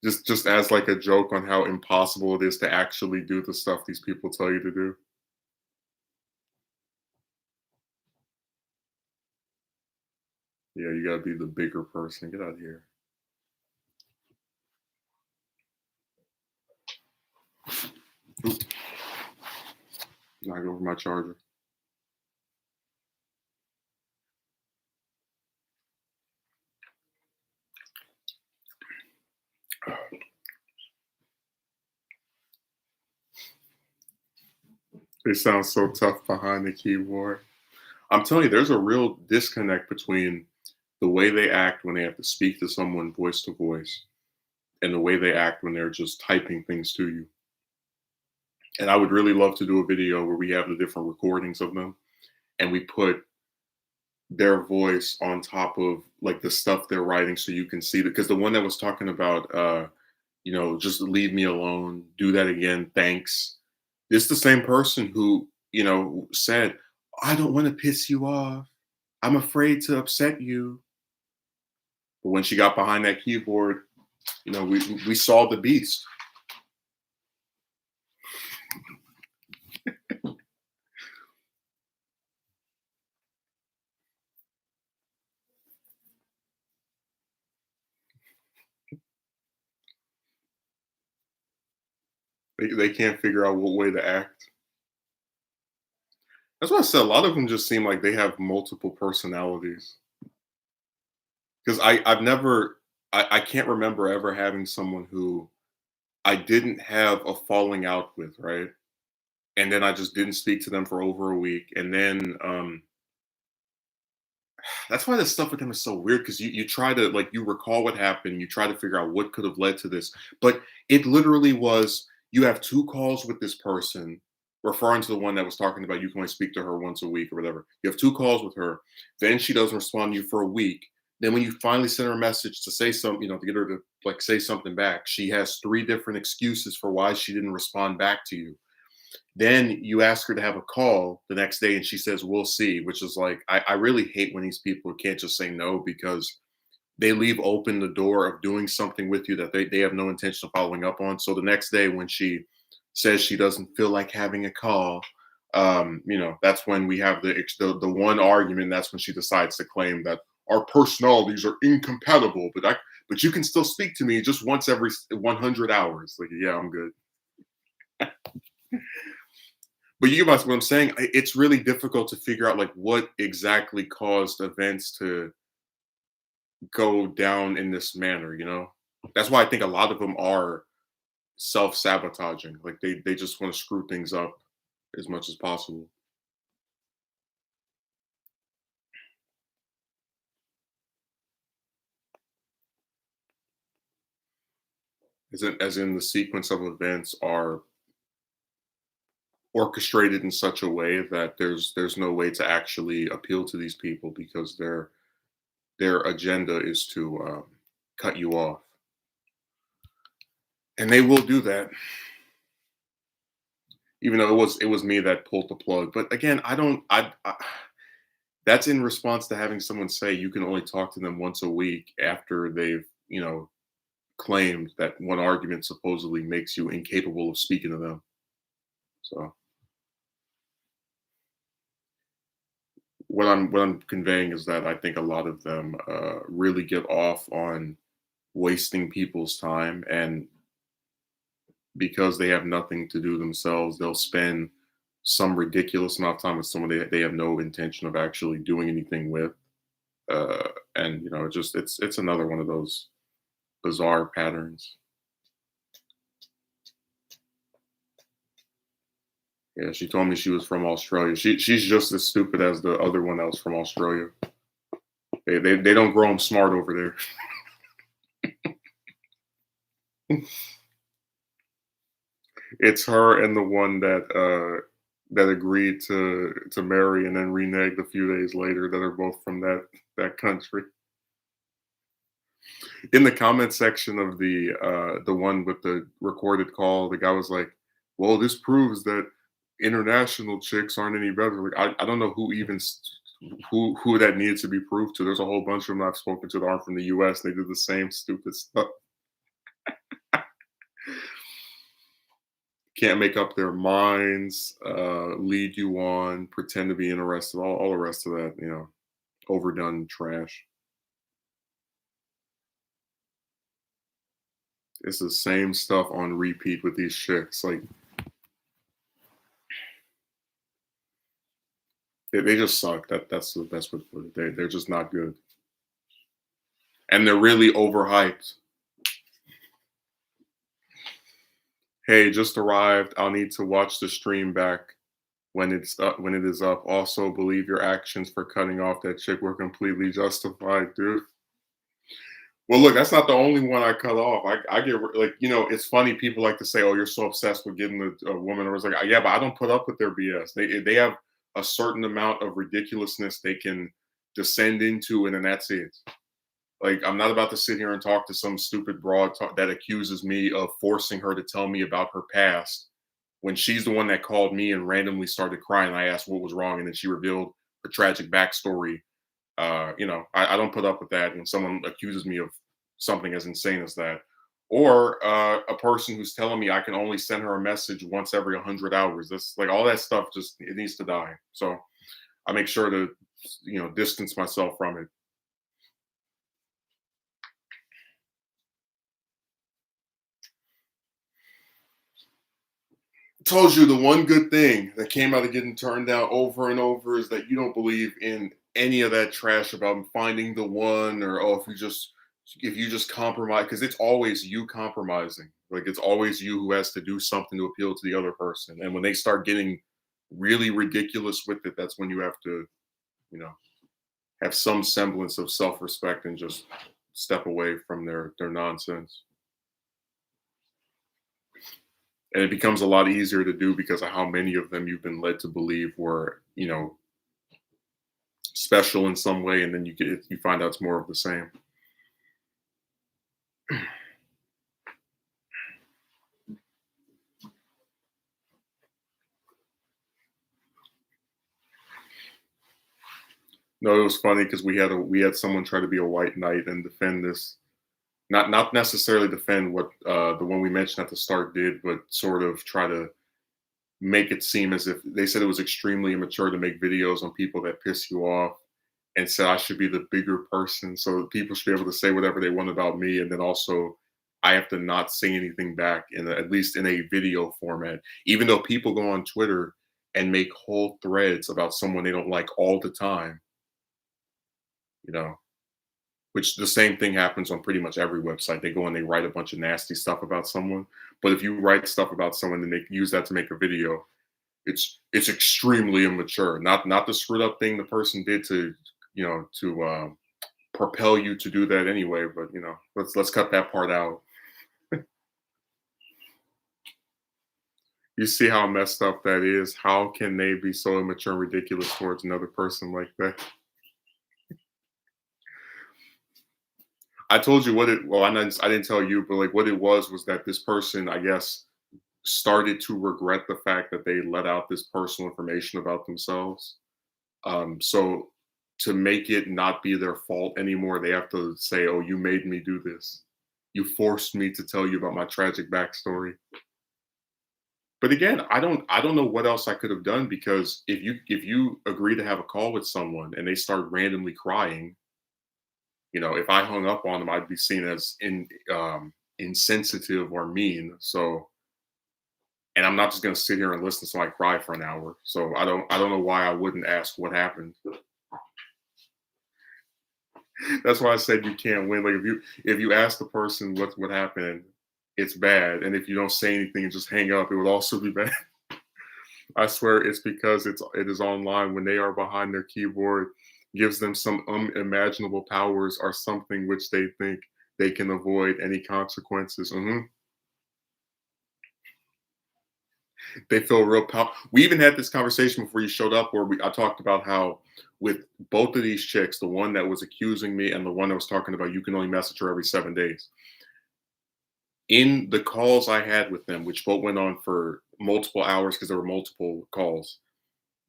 Just as like a joke on how impossible it is to actually do the stuff these people tell you to do. Yeah, you gotta be the bigger person. Get out of here. Oop, knock over my charger. They sound so tough behind the keyboard. I'm telling you, there's a real disconnect between the way they act when they have to speak to someone voice to voice and the way they act when they're just typing things to you. And I would really love to do a video where we have the different recordings of them and we put their voice on top of like the stuff they're writing so you can see it. Because the one that was talking about just leave me alone, do that again, thanks. It's the same person who, said, I don't want to piss you off. I'm afraid to upset you. But when she got behind that keyboard, we saw the beast. They can't figure out what way to act. That's why I said a lot of them just seem like they have multiple personalities. Because I can't remember ever having someone who I didn't have a falling out with, right? And then I just didn't speak to them for over a week. And then that's why this stuff with them is so weird because you try to like you recall what happened, you try to figure out what could have led to this. But it literally was you have 2 calls with this person, referring to the one that was talking about you can only speak to her once a week or whatever. You have 2 calls with her, then she doesn't respond to you for a week. Then when you finally send her a message to say something, to get her to like say something back, she has 3 different excuses for why she didn't respond back to you. Then you ask her to have a call the next day and she says, we'll see, which is like, I really hate when these people can't just say no because they leave open the door of doing something with you that they have no intention of following up on. So the next day when she says she doesn't feel like having a call, that's when we have the one argument. That's when she decides to claim that our personalities are incompatible, but you can still speak to me just once every 100 hours. Like, yeah, I'm good. But you get what I'm saying. It's really difficult to figure out like what exactly caused events to go down in this manner. That's why I think a lot of them are self-sabotaging. Like they just want to screw things up as much as possible. As in the sequence of events are orchestrated in such a way that there's no way to actually appeal to these people because their agenda is to cut you off, and they will do that. Even though it was me that pulled the plug. But again, I don't. That's in response to having someone say you can only talk to them once a week after they've claimed that one argument supposedly makes you incapable of speaking to them. So what I'm conveying is that I think a lot of them really get off on wasting people's time, and because they have nothing to do themselves, they'll spend some ridiculous amount of time with someone they have no intention of actually doing anything with. And it's another one of those bizarre patterns. Yeah, she told me she was from Australia. She's just as stupid as the other one that was from Australia. They don't grow them smart over there. It's her and the one that agreed to marry and then reneged a few days later that are both from that country. In the comment section of the one with the recorded call, the guy was like, "Well, this proves that international chicks aren't any better." Like, I don't know who that needs to be proved to. There's a whole bunch of them I've spoken to that aren't from the U.S. They do the same stupid stuff. Can't make up their minds, lead you on, pretend to be interested, all the rest of that, overdone trash. It's the same stuff on repeat with these chicks. Like they just suck. That's the best way to put it. They're just not good, and they're really overhyped. Hey, just arrived. I'll need to watch the stream back when it is up. Also, believe your actions for cutting off that chick were completely justified, dude. Well, look, that's not the only one I cut off. I get like, it's funny. People like to say, "Oh, you're so obsessed with getting a woman." Or it's like, yeah, but I don't put up with their BS. They have a certain amount of ridiculousness they can descend into, and then that's it. Like, I'm not about to sit here and talk to some stupid broad that accuses me of forcing her to tell me about her past when she's the one that called me and randomly started crying. I asked what was wrong, and then she revealed her tragic backstory. I don't put up with that when someone accuses me of something as insane as that. Or a person who's telling me I can only send her a message once every 100 hours. That's like all that stuff, just it needs to die. So I make sure to, distance myself from it. Told you the one good thing that came out of getting turned down over and over is that you don't believe in any of that trash about finding the one, or if you just compromise, because it's always you compromising. Like it's always you who has to do something to appeal to the other person. And when they start getting really ridiculous with it, that's when you have to, you know, have some semblance of self-respect and just step away from their nonsense. And it becomes a lot easier to do because of how many of them you've been led to believe were, special in some way, and then you find out it's more of the same. No, it was funny because we had someone try to be a white knight and defend this, not necessarily defend what the one we mentioned at the start did, but sort of try to make it seem as if they said it was extremely immature to make videos on people that piss you off, and said I should be the bigger person so that people should be able to say whatever they want about me, and then also I have to not say anything back at least in a video format, even though people go on Twitter and make whole threads about someone they don't like all the time, you know, which the same thing happens on pretty much every website. They go and they write a bunch of nasty stuff about someone. But if you write stuff about someone and they use that to make a video, it's extremely immature. Not the screwed up thing the person did to, to propel you to do that anyway. But let's cut that part out. You see how messed up that is? How can they be so immature and ridiculous towards another person like that? I told you what it. Well, I didn't tell you, but like what it was that this person, I guess, started to regret the fact that they let out this personal information about themselves. So to make it not be their fault anymore, they have to say, "Oh, you made me do this. You forced me to tell you about my tragic backstory." But again, I don't know what else I could have done, because if you agree to have a call with someone and they start randomly crying, if I hung up on them, I'd be seen as insensitive or mean. So, and I'm not just gonna sit here and listen to somebody cry for an hour. So I don't know why I wouldn't ask what happened. That's why I said you can't win. Like if you ask the person what happened, it's bad. And if you don't say anything and just hang up, it would also be bad. I swear it's because it is online when they are behind their keyboard, gives them some unimaginable powers or something which they think they can avoid any consequences. They feel real power. We even had this conversation before you showed up, where I talked about how with both of these chicks, the one that was accusing me and the one that was talking about you can only message her every 7 days. In the calls I had with them, which both went on for multiple hours because there were multiple calls,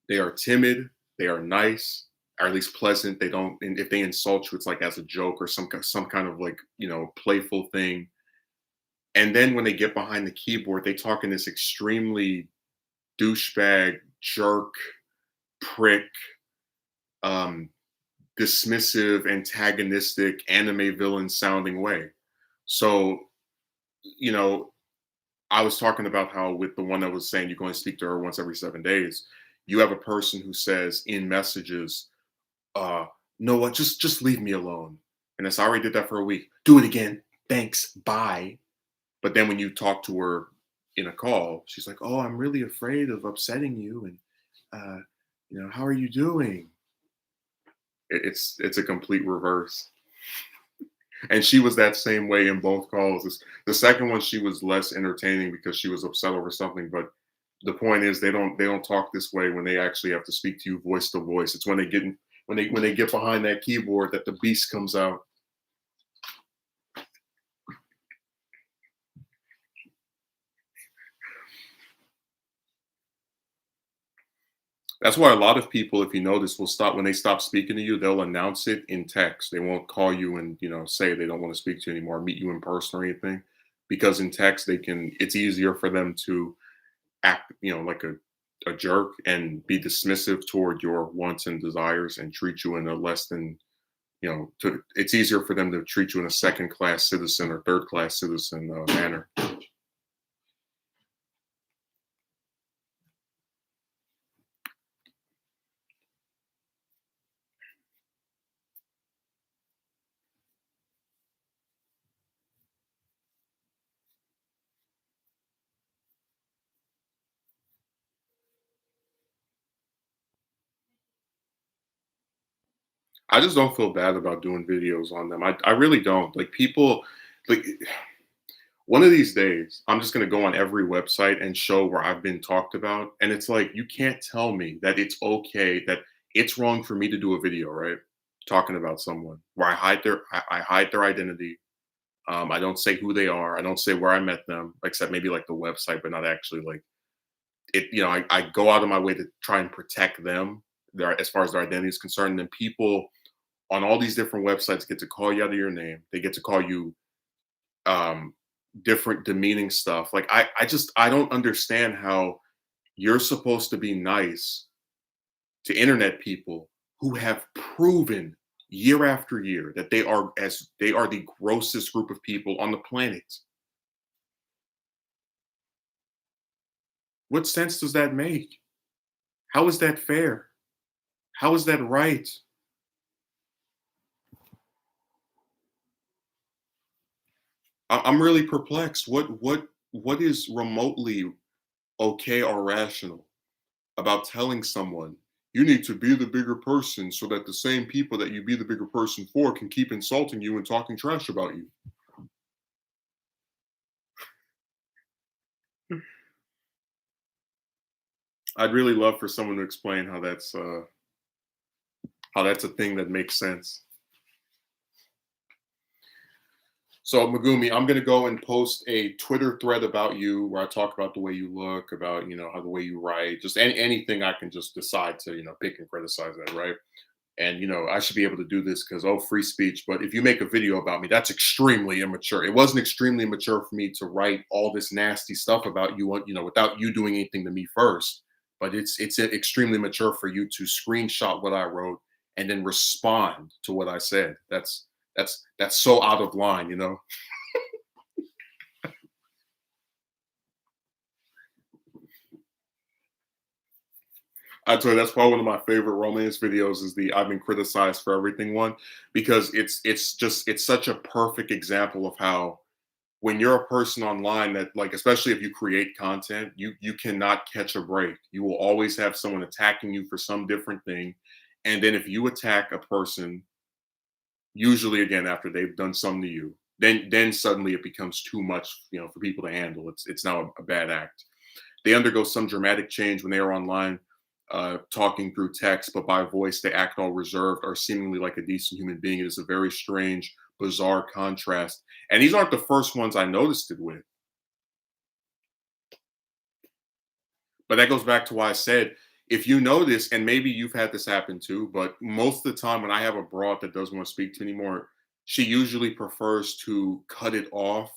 they are timid, they are nice, or at least pleasant. They don't, and if they insult you, it's like as a joke or some kind of like playful thing. And then when they get behind the keyboard, they talk in this extremely douchebag, jerk, prick, um, dismissive, antagonistic, anime villain sounding way. So, you know, I was talking about how with the one that was saying you're going to speak to her once every 7 days, you have a person who says in messages, uh, no, what, just leave me alone. And I already did that for a week. Do it again. Thanks. Bye. But then when you talk to her in a call, she's like, "Oh, I'm really afraid of upsetting you, and uh, how are you doing?" It's a complete reverse. And she was that same way in both calls. The second one, she was less entertaining because she was upset over something. But the point is, they don't talk this way when they actually have to speak to you voice to voice. It's when they get behind that keyboard that the beast comes out. That's why a lot of people, if you notice, will stop when they stop speaking to you. They'll announce it in text. They won't call you and say they don't want to speak to you anymore, meet you in person or anything, because in text they can. It's easier for them to act, like a jerk and be dismissive toward your wants and desires and treat you in a less than it's easier for them to treat you in a second class citizen or third class citizen manner. I just don't feel bad about doing videos on them. I really don't. Like people, like one of these days, I'm just going to go on every website and show where I've been talked about. And it's like, you can't tell me that it's okay, that it's wrong for me to do a video, right? Talking about someone where I hide their identity. I don't say who they are. I don't say where I met them, except maybe like the website, but not actually like it. I go out of my way to try and protect them, as far as their identity is concerned. And then people on all these different websites get to call you out of your name. They get to call you um, different demeaning stuff. Like I don't understand how you're supposed to be nice to internet people who have proven year after year that they are the grossest group of people on the planet. What sense does that make? How is that fair? How is that right? I'm really perplexed. What is remotely okay or rational about telling someone you need to be the bigger person so that the same people that you be the bigger person for can keep insulting you and talking trash about you? I'd really love for someone to explain how that's a thing that makes sense. So Megumi, I'm gonna go and post a Twitter thread about you where I talk about the way you look, about how the way you write, just anything I can just decide to pick and criticize that, right? And I should be able to do this because free speech. But if you make a video about me, that's extremely immature. It wasn't extremely immature for me to write all this nasty stuff about you, without you doing anything to me first. But it's extremely mature for you to screenshot what I wrote and then respond to what I said. That's so out of line. I tell you, that's probably one of my favorite romance videos is the "I've been criticized for everything" one, because it's such a perfect example of how when you're a person online that, like, especially if you create content, you cannot catch a break. You will always have someone attacking you for some different thing. And then if you attack a person, usually again after they've done something to you, then suddenly it becomes too much, for people to handle. It's now a bad act. They undergo some dramatic change when they are online, talking through text, but by voice they act all reserved or seemingly like a decent human being. It is a very strange, bizarre contrast. And these aren't the first ones I noticed it with. But that goes back to why I said, if you notice, and maybe you've had this happen too, but most of the time when I have a broad that doesn't want to speak to me anymore, she usually prefers to cut it off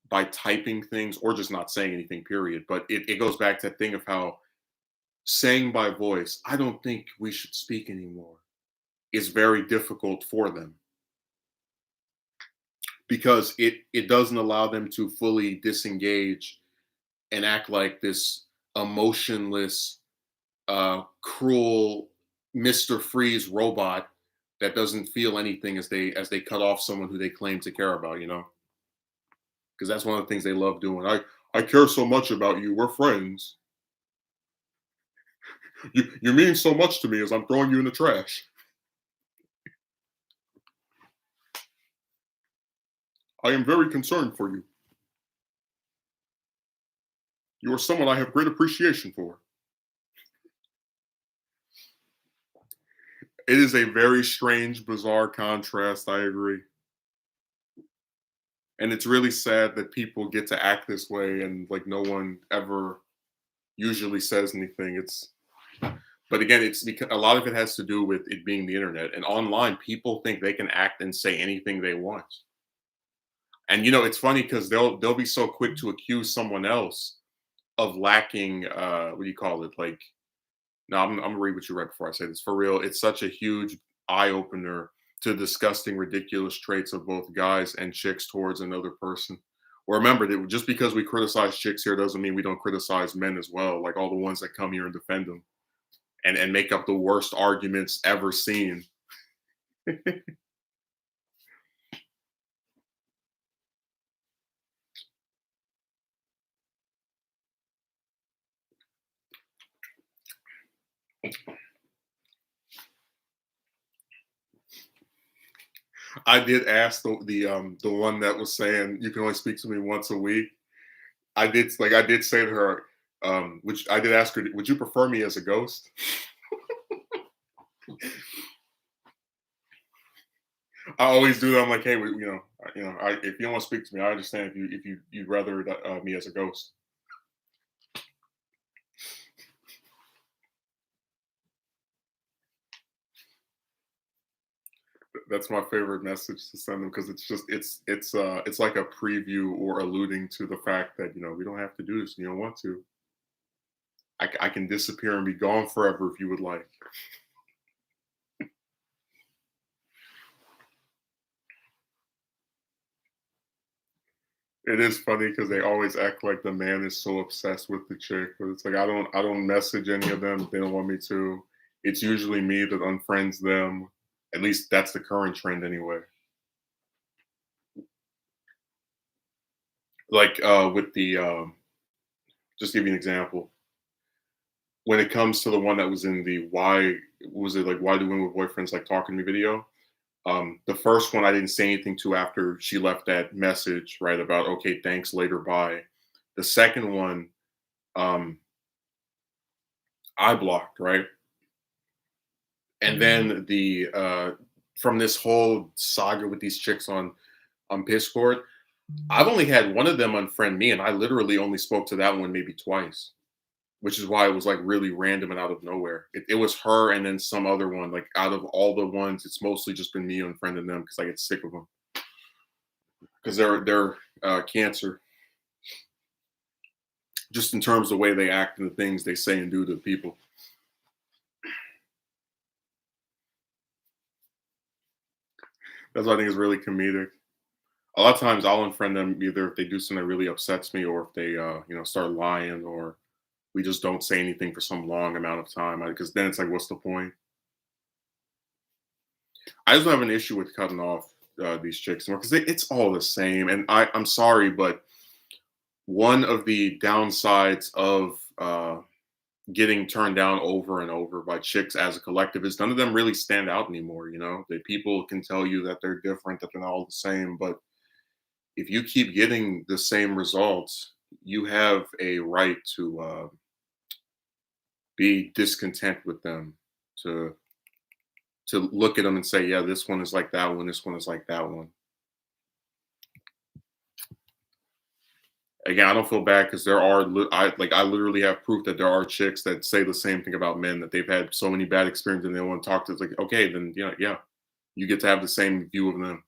by typing things or just not saying anything, period. But it goes back to that thing of how saying by voice, I don't think we should speak anymore, is very difficult for them because it doesn't allow them to fully disengage and act like this emotionless, cruel Mr. Freeze robot that doesn't feel anything as they cut off someone who they claim to care about. Because that's one of the things they love doing. I care so much about you. We're friends. You mean so much to me as I'm throwing you in the trash. I am very concerned for you. You are someone I have great appreciation for. It is a very strange, bizarre contrast. I agree. And it's really sad that people get to act this way and like no one ever usually says anything. But again, it's because a lot of it has to do with it being the internet and online. People think they can act and say anything they want. And it's funny because they'll be so quick to accuse someone else of lacking what do you call it? Like, no, I'm gonna read what you read before I say this. For real, it's such a huge eye opener to disgusting, ridiculous traits of both guys and chicks towards another person. Or remember that just because we criticize chicks here doesn't mean we don't criticize men as well, like all the ones that come here and defend them and make up the worst arguments ever seen. I did ask the one that was saying you can only speak to me once a week. I did say to her, which I did ask her, would you prefer me as a ghost? I always do that. I'm like, hey, if you don't want to speak to me, I understand if you'd rather me as a ghost. That's my favorite message to send them because it's like a preview or alluding to the fact that we don't have to do this. You don't want to. I can disappear and be gone forever if you would like. It is funny because they always act like the man is so obsessed with the chick, but it's like I don't message any of them if they don't want me to. It's usually me that unfriends them. At least that's the current trend anyway. Like with the just give you an example. When it comes to the one that was in the why was it like why do women with boyfriends like talking to me video? The first one I didn't say anything to after she left that message, right? About okay, thanks, later, bye. The second one, um, I blocked, right? And then the from this whole saga with these chicks on Discord, I've only had one of them unfriend me, and I literally only spoke to that one maybe twice, which is why it was like really random and out of nowhere. It was her and then some other one. Like out of all the ones, it's mostly just been me unfriending them because I get sick of them because they're cancer, just in terms of the way they act and the things they say and do to people. That's why I think is really comedic. A lot of times I'll unfriend them either if they do something that really upsets me or if they start lying or we just don't say anything for some long amount of time because then it's like what's the point? I just don't have an issue with cutting off these chicks because it's all the same. And I'm sorry, but one of the downsides of getting turned down over and over by chicks as a collective is none of them really stand out anymore. You know, that people can tell you that they're different, that they're not all the same. But if you keep getting the same results, you have a right to be discontent with them, to look at them and say, yeah, this one is like that one, this one is like that one. Again, I don't feel bad because there are I literally have proof that there are chicks that say the same thing about men that they've had so many bad experiences and they want to talk to. It's like okay, then yeah, you get to have the same view of them.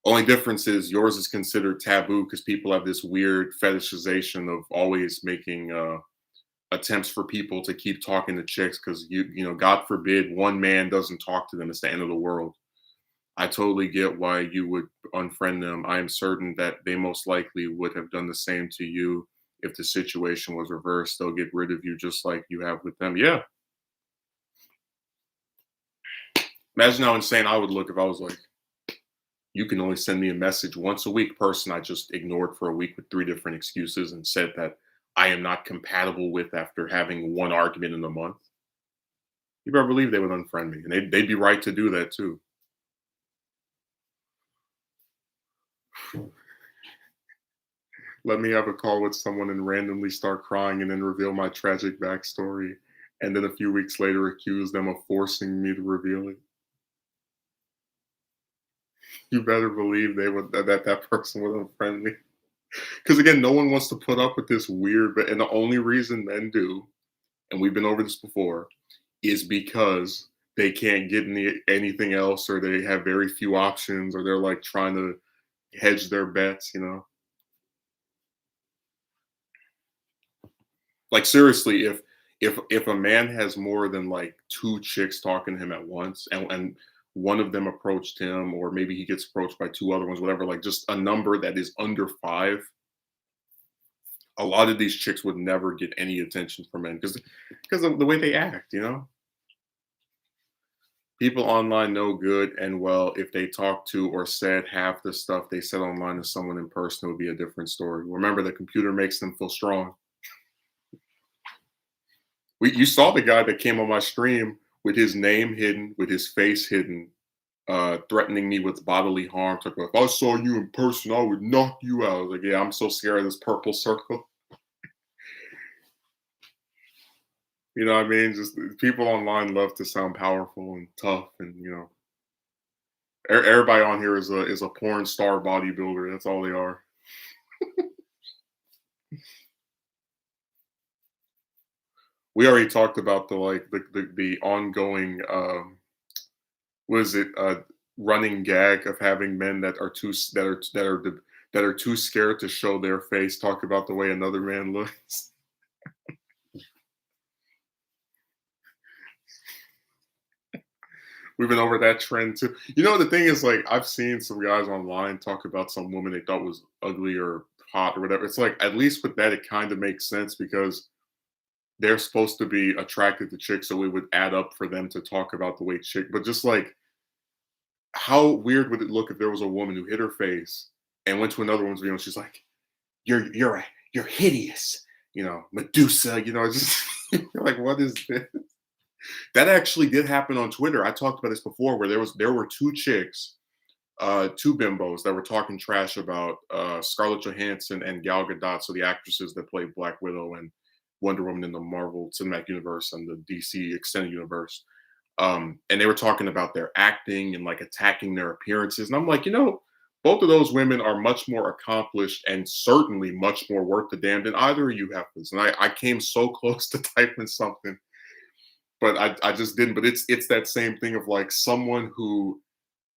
Only difference is yours is considered taboo because people have this weird fetishization of always making attempts for people to keep talking to chicks because God forbid one man doesn't talk to them. It's the end of the world. I totally get why you would unfriend them. I am certain that they most likely would have done the same to you if the situation was reversed. They'll get rid of you just like you have with them. Yeah. Imagine how insane I would look if I was like, you can only send me a message once a week, person I just ignored for a week with three different excuses and said that I am not compatible with after having one argument in a month. You better believe they would unfriend me. And they'd be right to do that too. Let me have a call with someone and randomly start crying and then reveal my tragic backstory. And then a few weeks later, accuse them of forcing me to reveal it. You better believe they would that person would unfriend me. Because again, no one wants to put up with this weird, but and the only reason men do, and we've been over this before, is because they can't get anything else, or they have very few options, or they're like trying to hedge their bets. Like seriously, if a man has more than like two chicks talking to him at once, and one of them approached him, or maybe he gets approached by two other ones, whatever, like just a number that is under five, a lot of these chicks would never get any attention from men because of the way they act. People online know good and well if they talked to or said half the stuff they said online to someone in person, it would be a different story. Remember, the computer makes them feel strong. You saw the guy that came on my stream with his name hidden, with his face hidden, threatening me with bodily harm. Talking about, if I saw you in person, I would knock you out. I was like, yeah, I'm so scared of this purple circle. You know what I mean? Just people online love to sound powerful and tough, and everybody on here is a porn star bodybuilder. That's all they are. We already talked about the ongoing what is it running gag of having men that are too that are too scared to show their face talk about the way another man looks. We've been over that trend too. You know, the thing is, like, I've seen some guys online talk about some woman they thought was ugly or hot or whatever. It's like, at least with that, it kind of makes sense because they're supposed to be attracted to chicks, so it would add up for them to talk about the way chick. But just like, how weird would it look if there was a woman who hit her face and went to another woman's video and she's like, you're hideous, Medusa, it's just you're like, what is this? That actually did happen on Twitter. I talked about this before, where there were two chicks, two bimbos that were talking trash about Scarlett Johansson and Gal Gadot, so the actresses that played Black Widow and Wonder Woman in the Marvel Cinematic Universe and the DC Extended Universe. And they were talking about their acting and like attacking their appearances. And I'm like, both of those women are much more accomplished and certainly much more worth the damn than either of you heifers. And I came so close to typing something, but I just didn't. But it's that same thing of like someone who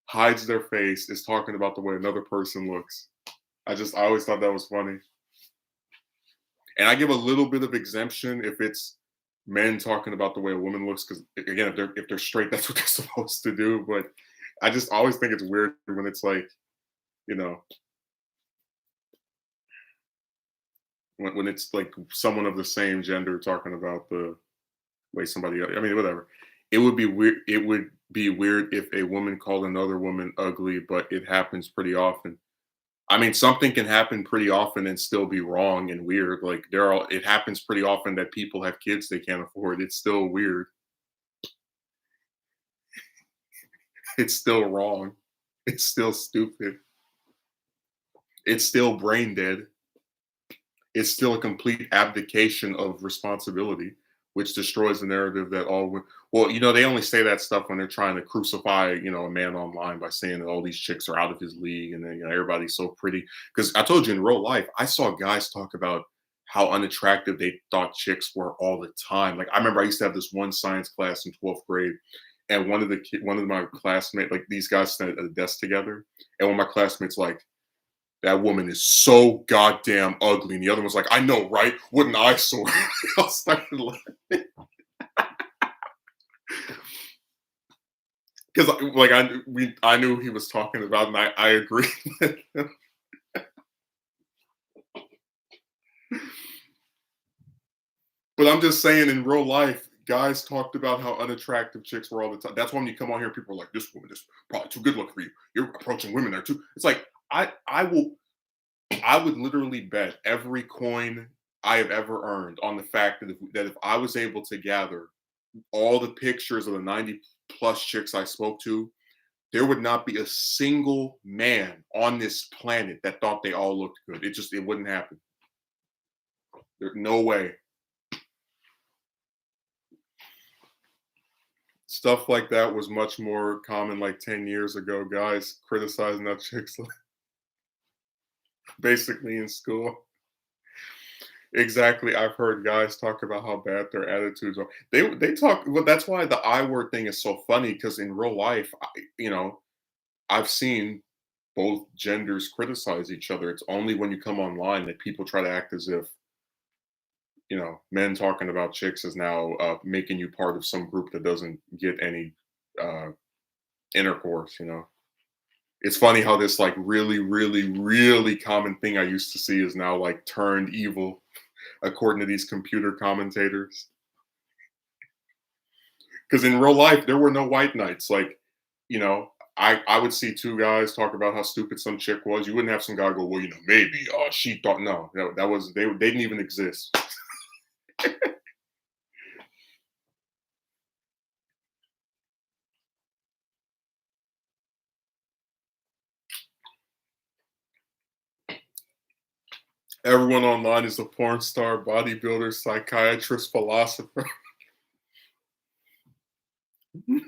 hides their face is talking about the way another person looks. I always thought that was funny. And I give a little bit of exemption if it's men talking about the way a woman looks, because again, if they're straight, that's what they're supposed to do. But I just always think it's weird when it's like, you know, when it's like someone of the same gender talking about the way somebody else. I mean, whatever. It would be weird. It would be weird if a woman called another woman ugly, but it happens pretty often. I mean, something can happen pretty often and still be wrong and weird. Like it happens pretty often that people have kids they can't afford. It's still weird. It's still wrong. It's still stupid. It's still brain dead. It's still a complete abdication of responsibility, which destroys the narrative that well, they only say that stuff when they're trying to crucify, a man online by saying that all these chicks are out of his league and then everybody's so pretty. Because I told you in real life, I saw guys talk about how unattractive they thought chicks were all the time. Like I remember I used to have this one science class in 12th grade, and one of my classmates, like these guys sat at a desk together, and one of my classmates like, that woman is so goddamn ugly. And the other one's like, I know, right? Wouldn't I so? I started laughing. Because like I knew he was talking about, and I agree with him. But I'm just saying, in real life, guys talked about how unattractive chicks were all the time. That's why when you come on here, people are like, "This woman is probably too good looking for you. You're approaching women there too." It's like I would literally bet every coin I have ever earned on the fact that if I was able to gather all the pictures of the 90 plus chicks I spoke to, there would not be a single man on this planet that thought they all looked good. It wouldn't happen. There's no way. Stuff like that was much more common like 10 years ago, guys criticizing that chicks basically in school. Exactly. I've heard guys talk about how bad their attitudes are. They talk, well, that's why the I word thing is so funny, because in real life, I've seen both genders criticize each other. It's only when you come online that people try to act as if, men talking about chicks is now making you part of some group that doesn't get any uh, intercourse. It's funny how this like really, really, really common thing I used to see is now like turned evil, according to these computer commentators. Because in real life, there were no white knights. Like, I would see two guys talk about how stupid some chick was. You wouldn't have some guy go, well, maybe she thought. No, that was they didn't even exist. Everyone online is a porn star, bodybuilder, psychiatrist, philosopher. Do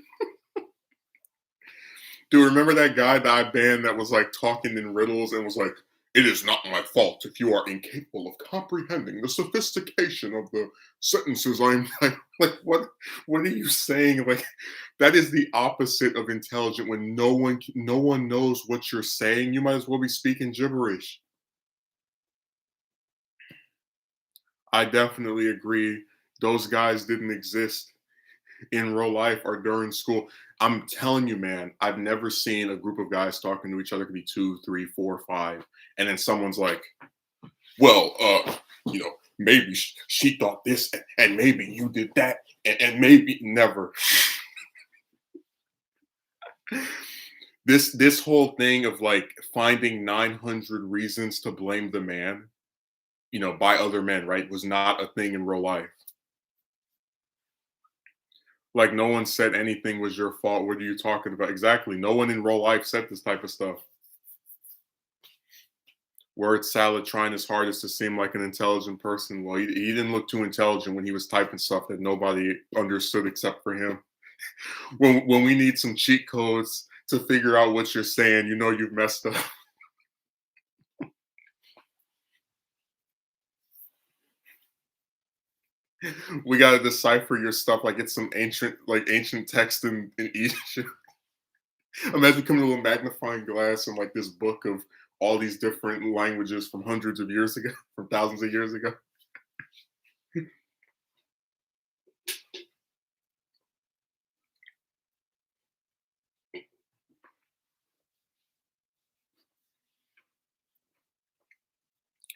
you remember that guy that I banned that was like talking in riddles and was like, "It is not my fault if you are incapable of comprehending the sophistication of the sentences I'm like, what are you saying? Like, that is the opposite of intelligent. When no one knows what you're saying, you might as well be speaking gibberish. I definitely agree. Those guys didn't exist in real life or during school. I'm telling you, man, I've never seen a group of guys talking to each other. It could be two, three, four, five, and then someone's like, "Well, maybe she thought this, and maybe you did that, and maybe never." This whole thing of like finding 900 reasons to blame the man, by other men, right, was not a thing in real life. Like no one said anything was your fault. What are you talking about? Exactly. No one in real life said this type of stuff. Word salad trying his hardest to seem like an intelligent person. Well, he didn't look too intelligent when he was typing stuff that nobody understood except for him. When we need some cheat codes to figure out what you're saying, you've messed up. We gotta decipher your stuff like it's some ancient text in Egypt. Imagine coming to a little magnifying glass and like this book of all these different languages from hundreds of years ago, from thousands of years ago.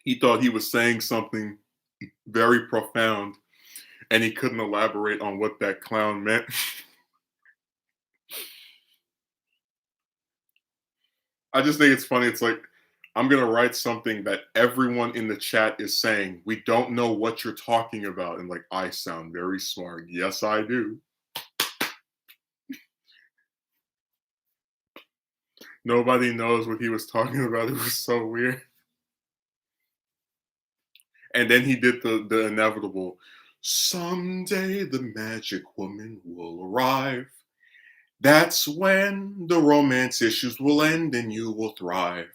He thought he was saying something very profound and he couldn't elaborate on what that clown meant. I just think it's funny. It's like, I'm going to write something that everyone in the chat is saying, we don't know what you're talking about. And like, I sound very smart. Yes, I do. Nobody knows what he was talking about. It was so weird. And then he did the inevitable. Someday the magic woman will arrive. That's when the romance issues will end and you will thrive.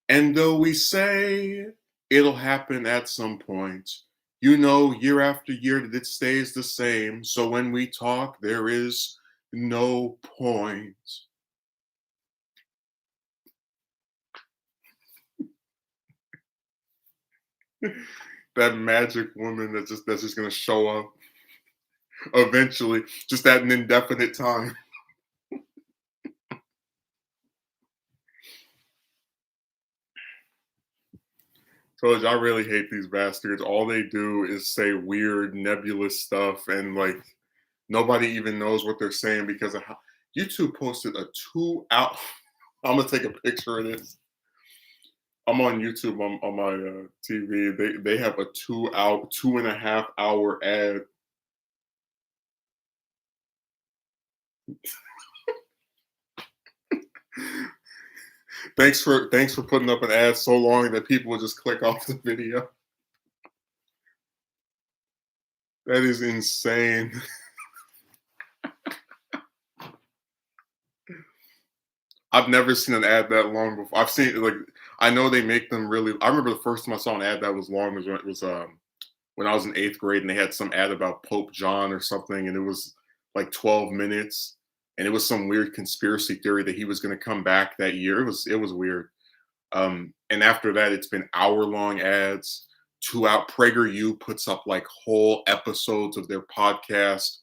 And though we say it'll happen at some point, year after year that it stays the same. So when we talk, there is no point. That magic woman that's just gonna show up eventually, just at an indefinite time. Told you, I really hate these bastards. All they do is say weird, nebulous stuff, and like nobody even knows what they're saying because of how YouTube posted a 2 hour. I'm gonna take a picture of this. I'm on YouTube on my TV. They have a 2 hour, 2.5 hour ad. Thanks for putting up an ad so long that people will just click off the video. That is insane. I've never seen an ad that long before. I've seen like I know they make them really. I remember the first time I saw an ad that was long was when I was in eighth grade and they had some ad about Pope John or something, and it was like 12 minutes, and it was some weird conspiracy theory that he was going to come back that year. It was weird. And after that, it's been hour-long ads. 2 out. PragerU puts up like whole episodes of their podcast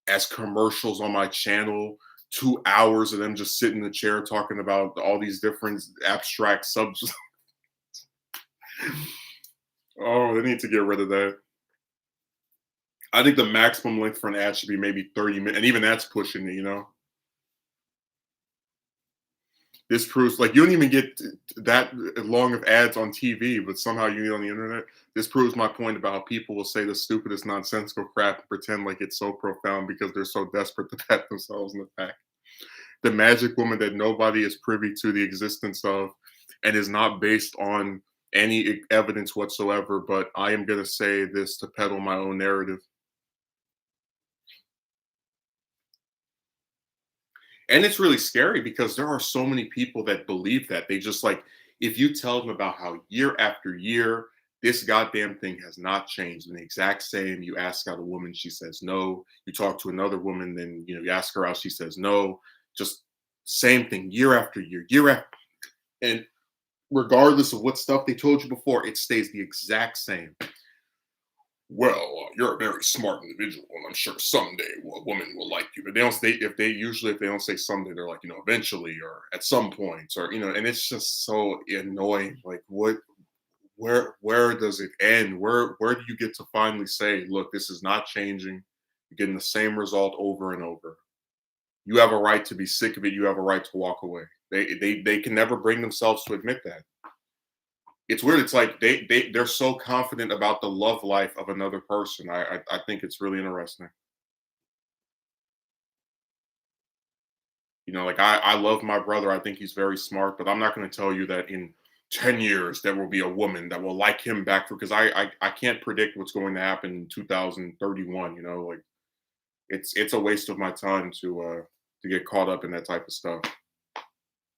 as commercials on my channel. 2 hours of them just sitting in the chair talking about all these different abstract subjects. Oh, they need to get rid of that. I think the maximum length for an ad should be maybe 30 minutes, and even that's pushing it. This proves like you don't even get that long of ads on TV, but somehow you need on the internet. This proves my point about how people will say the stupidest nonsensical crap and pretend like it's so profound because they're so desperate to pat themselves in the back. The magic woman that nobody is privy to the existence of and is not based on any evidence whatsoever, but I am going to say this to peddle my own narrative. And it's really scary because there are so many people that believe that. They just like, if you tell them about how year after year, this goddamn thing has not changed, and the exact same. You ask out a woman, she says no. You talk to another woman, then you ask her out, she says no. Just same thing year after year, year after. And regardless of what stuff they told you before, it stays the exact same. well, you're a very smart individual, and I'm sure someday a woman will like you. But they don't say if they don't say someday, they're like, eventually or at some point or and it's just so annoying. Like, where does it end? Where do you get to finally say, look, this is not changing? You're getting the same result over and over. You have a right to be sick of it. You have a right to walk away. They can never bring themselves to admit that. It's weird. It's like they're so confident about the love life of another person. I think it's really interesting. Like I love my brother. I think he's very smart, but I'm not going to tell you that in 10 years there will be a woman that will like him back for because I can't predict what's going to happen in 2031. Like it's a waste of my time to get caught up in that type of stuff.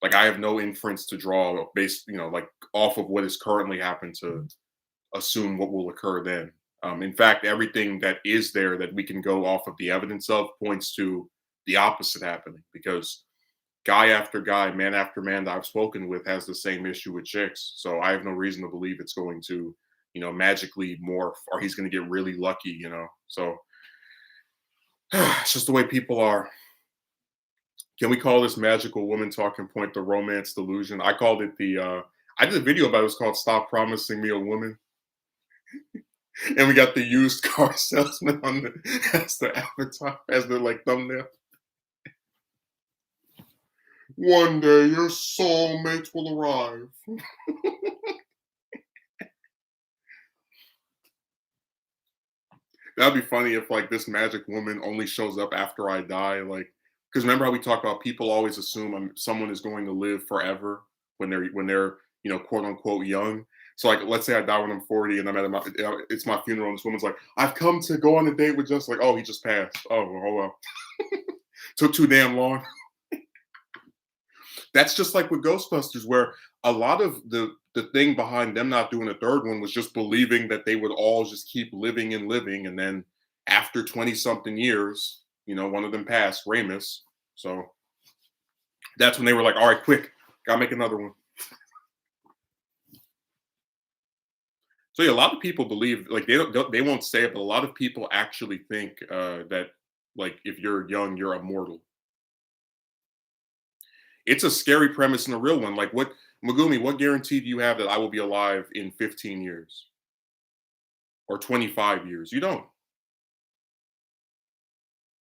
Like I have no inference to draw based, like off of what has currently happened to assume what will occur then. In fact, everything that is there that we can go off of the evidence of points to the opposite happening because guy after guy, man after man that I've spoken with has the same issue with chicks. So I have no reason to believe it's going to, magically morph or he's going to get really lucky. So it's just the way people are. Can we call this magical woman talking point the romance delusion? I called it I did a video about it. It was called Stop Promising Me a Woman. And we got the used car salesman on as the avatar, as the like thumbnail. One day your soulmate will arrive. That'd be funny if like this magic woman only shows up after I die. Like, because remember how we talk about people always assume someone is going to live forever when they're quote unquote young. So like, let's say I die when I'm 40 and I'm at it's my funeral and this woman's like, I've come to go on a date with just like, oh, he just passed. Oh well. Took too damn long. That's just like with Ghostbusters, where a lot of the thing behind them not doing a third one was just believing that they would all just keep living and living, and then after 20 something years, one of them passed, Ramus. So that's when they were like, all right, quick, gotta make another one. So yeah, a lot of people believe like they won't say it, but a lot of people actually think that like if you're young, you're immortal. It's a scary premise and a real one. Like what Megumi, what guarantee do you have that I will be alive in 15 years or 25 years? You don't,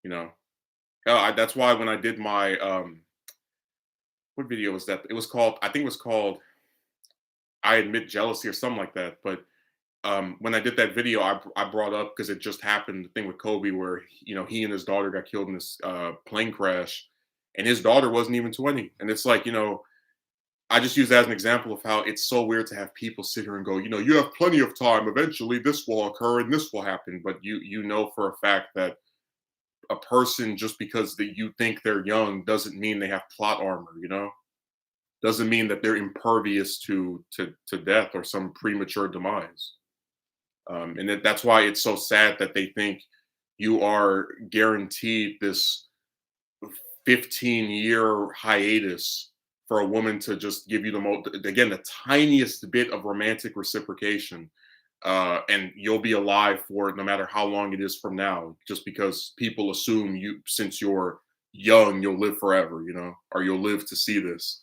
you know. That's why when I did my what video was that? It was called I think it was called I admit jealousy or something like that. But when I did that video, I brought up because it just happened the thing with Kobe where he and his daughter got killed in this plane crash, and his daughter wasn't even 20, and it's like I just use that as an example of how it's so weird to have people sit here and go, you have plenty of time. Eventually, this will occur and this will happen. But you know for a fact that a person just because that you think they're young doesn't mean they have plot armor. Doesn't mean that they're impervious to death or some premature demise. And that's why it's so sad that they think you are guaranteed this 15-year hiatus for a woman to just give you the tiniest bit of romantic reciprocation, and you'll be alive for it no matter how long it is from now, just because people assume since you're young, you'll live forever, or you'll live to see this.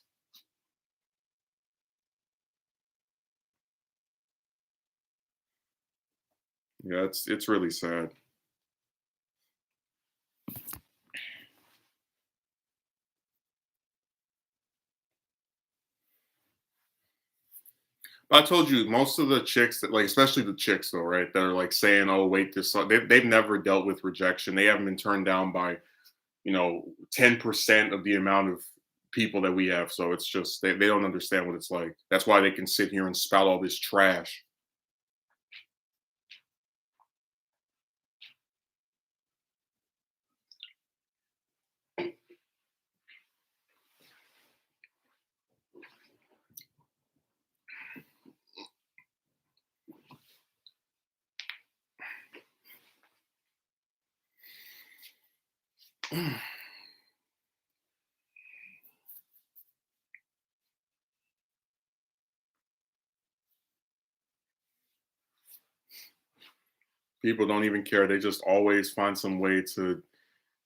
Yeah, it's really sad. I told you most of the chicks that like, especially the chicks though, right? That are like saying, "Oh, wait, they've never dealt with rejection. They haven't been turned down by 10% of the amount of people that we have." So it's just they don't understand what it's like. That's why they can sit here and spout all this trash. People don't even care. They just always find some way to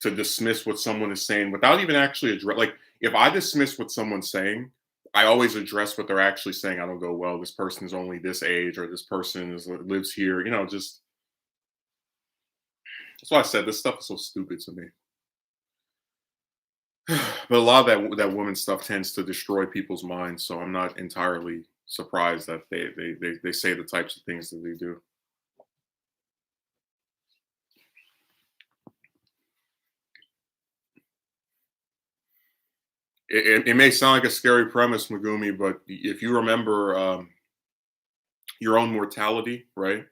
dismiss what someone is saying without even actually address. Like if I dismiss what someone's saying, I always address what they're actually saying. I don't go, well, this person is only this age, or this person lives here. Just that's why I said this stuff is so stupid to me. But a lot of that woman stuff tends to destroy people's minds. So I'm not entirely surprised that they say the types of things that they do. It may sound like a scary premise, Megumi, but if you remember your own mortality, right?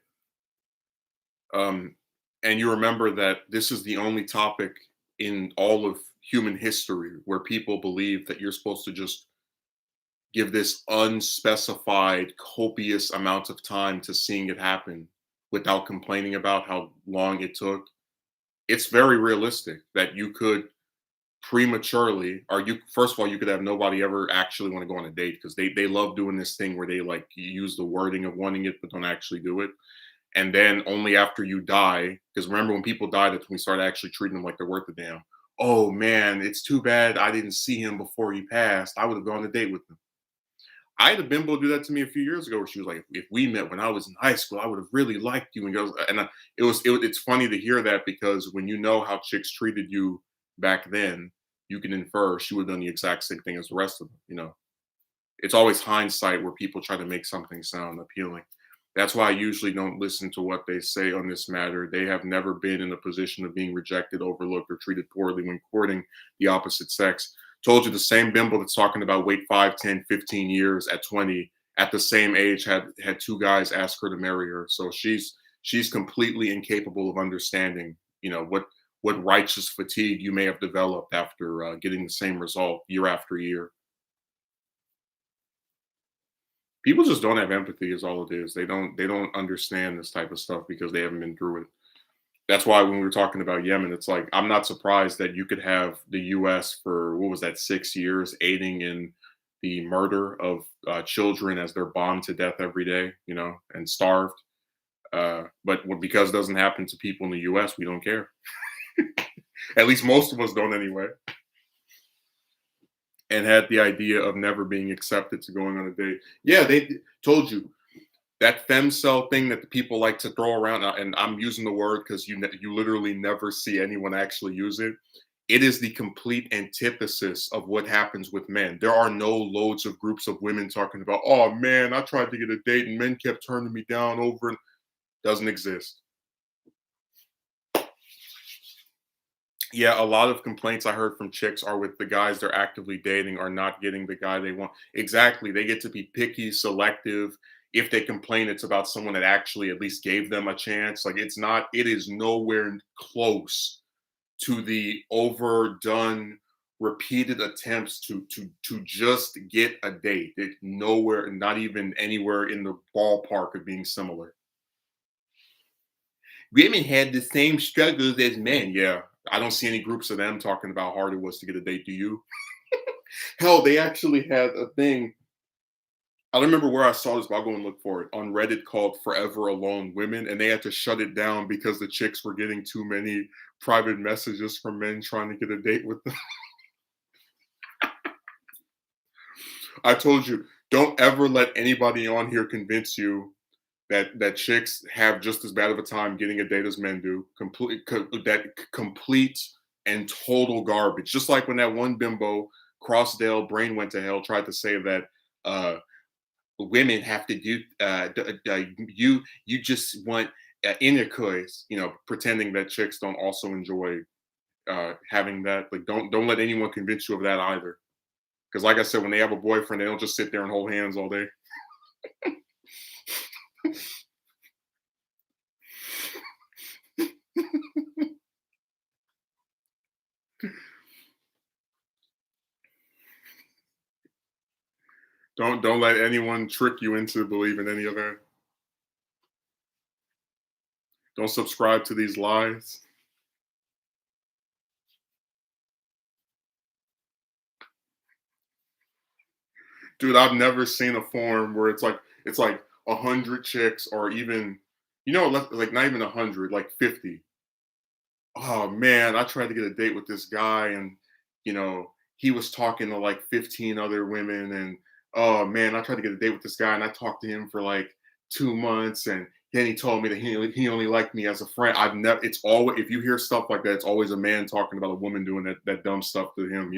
Um, and you remember that this is the only topic in all of human history where people believe that you're supposed to just give this unspecified, copious amount of time to seeing it happen without complaining about how long it took. It's very realistic that you could prematurely, or you first of all, you could have nobody ever actually want to go on a date because they love doing this thing where they like use the wording of wanting it but don't actually do it. And then only after you die, because remember when people died, that's when we started actually treating them like they're worth a damn. Oh man, it's too bad I didn't see him before he passed. I would have gone on a date with him. I had a bimbo do that to me a few years ago, where she was like, "If we met when I was in high school, I would have really liked you." And goes, and it's funny to hear that because when you know how chicks treated you back then, you can infer she would have done the exact same thing as the rest of them. It's always hindsight where people try to make something sound appealing. That's why I usually don't listen to what they say on this matter. They have never been in a position of being rejected, overlooked, or treated poorly when courting the opposite sex. Told you the same bimbo that's talking about wait 5, 10, 15 years at 20, at the same age had two guys ask her to marry her. So she's completely incapable of understanding, what righteous fatigue you may have developed after getting the same result year after year. People just don't have empathy is all it is. They don't understand this type of stuff because they haven't been through it. That's why when we were talking about Yemen, it's like I'm not surprised that you could have the US for what was that 6 years aiding in the murder of children as they're bombed to death every day, and starved. But because it doesn't happen to people in the US, we don't care. At least most of us don't anyway. And had the idea of never being accepted to going on a date. Yeah, they told you that femcel thing that the people like to throw around, and I'm using the word because you literally never see anyone actually use it. It is the complete antithesis of what happens with men. There are no loads of groups of women talking about, oh man, I tried to get a date and men kept turning me down over and doesn't exist. Yeah, a lot of complaints I heard from chicks are with the guys they're actively dating are not getting the guy they want. Exactly. They get to be picky, selective. If they complain, it's about someone that actually at least gave them a chance. Like it is nowhere close to the overdone, repeated attempts to just get a date. It's nowhere, not even anywhere in the ballpark of being similar. Women had the same struggles as men. Yeah, I don't see any groups of them talking about how hard it was to get a date. Do you? Hell, they actually had a thing. I don't remember where I saw this, but I'll go and look for it on Reddit called "Forever Alone Women," and they had to shut it down because the chicks were getting too many private messages from men trying to get a date with them. I told you, don't ever let anybody on here convince you that chicks have just as bad of a time getting a date as men do. Complete and total garbage. Just like when that one bimbo, Crossdale Brain went to hell, tried to say that women have to do you just want intercourse, pretending that chicks don't also enjoy having that. Like don't let anyone convince you of that either. Because like I said, when they have a boyfriend, they don't just sit there and hold hands all day. Don't let anyone trick you into believing any of that. Don't subscribe to these lies. Dude, I've never seen a forum where it's like 100 chicks or even like not even 100, like 50. Oh man, I tried to get a date with this guy, and he was talking to like 15 other women, and oh man, I tried to get a date with this guy, and I talked to him for like 2 months, and then he told me that he only liked me as a friend. I've never. It's always, if you hear stuff like that, it's always a man talking about a woman doing that dumb stuff to him.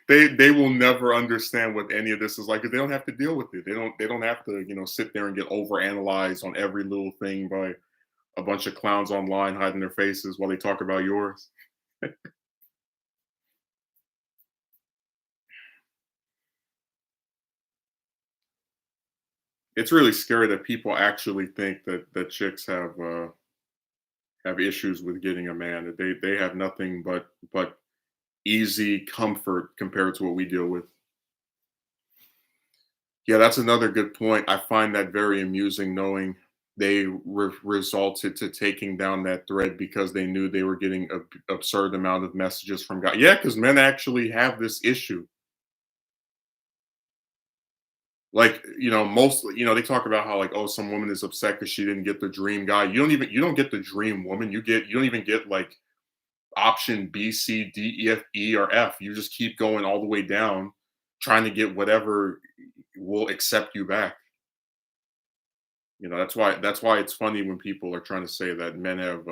They will never understand what any of this is like, 'cause they don't have to deal with it. They don't have to sit there and get over analyzed on every little thing by a bunch of clowns online hiding their faces while they talk about yours. It's really scary that people actually think that chicks have issues with getting a man. That they have nothing but easy comfort compared to what we deal with. Yeah, that's another good point. I find that very amusing, knowing they resulted to taking down that thread because they knew they were getting a absurd amount of messages from guys. Yeah, because men actually have this issue. Like, most, they talk about how, like, oh, some woman is upset because she didn't get the dream guy. You don't get the dream woman. You don't even get like option B, C, D, E, F, E, or F. You just keep going all the way down, trying to get whatever will accept you back. That's why it's funny when people are trying to say that men have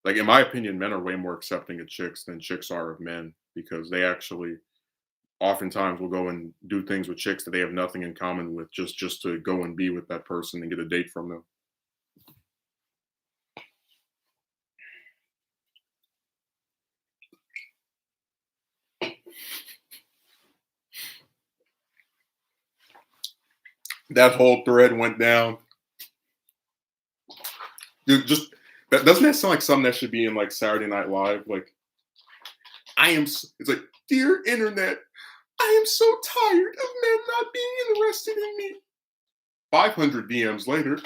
like, in my opinion, men are way more accepting of chicks than chicks are of men, because they actually oftentimes will go and do things with chicks that they have nothing in common with, just to go and be with that person and get a date from them. That whole thread went down. Dude, just that doesn't that sound like something that should be in like Saturday Night Live? Like, it's like, dear internet, I am so tired of men not being interested in me. 500 DMs later.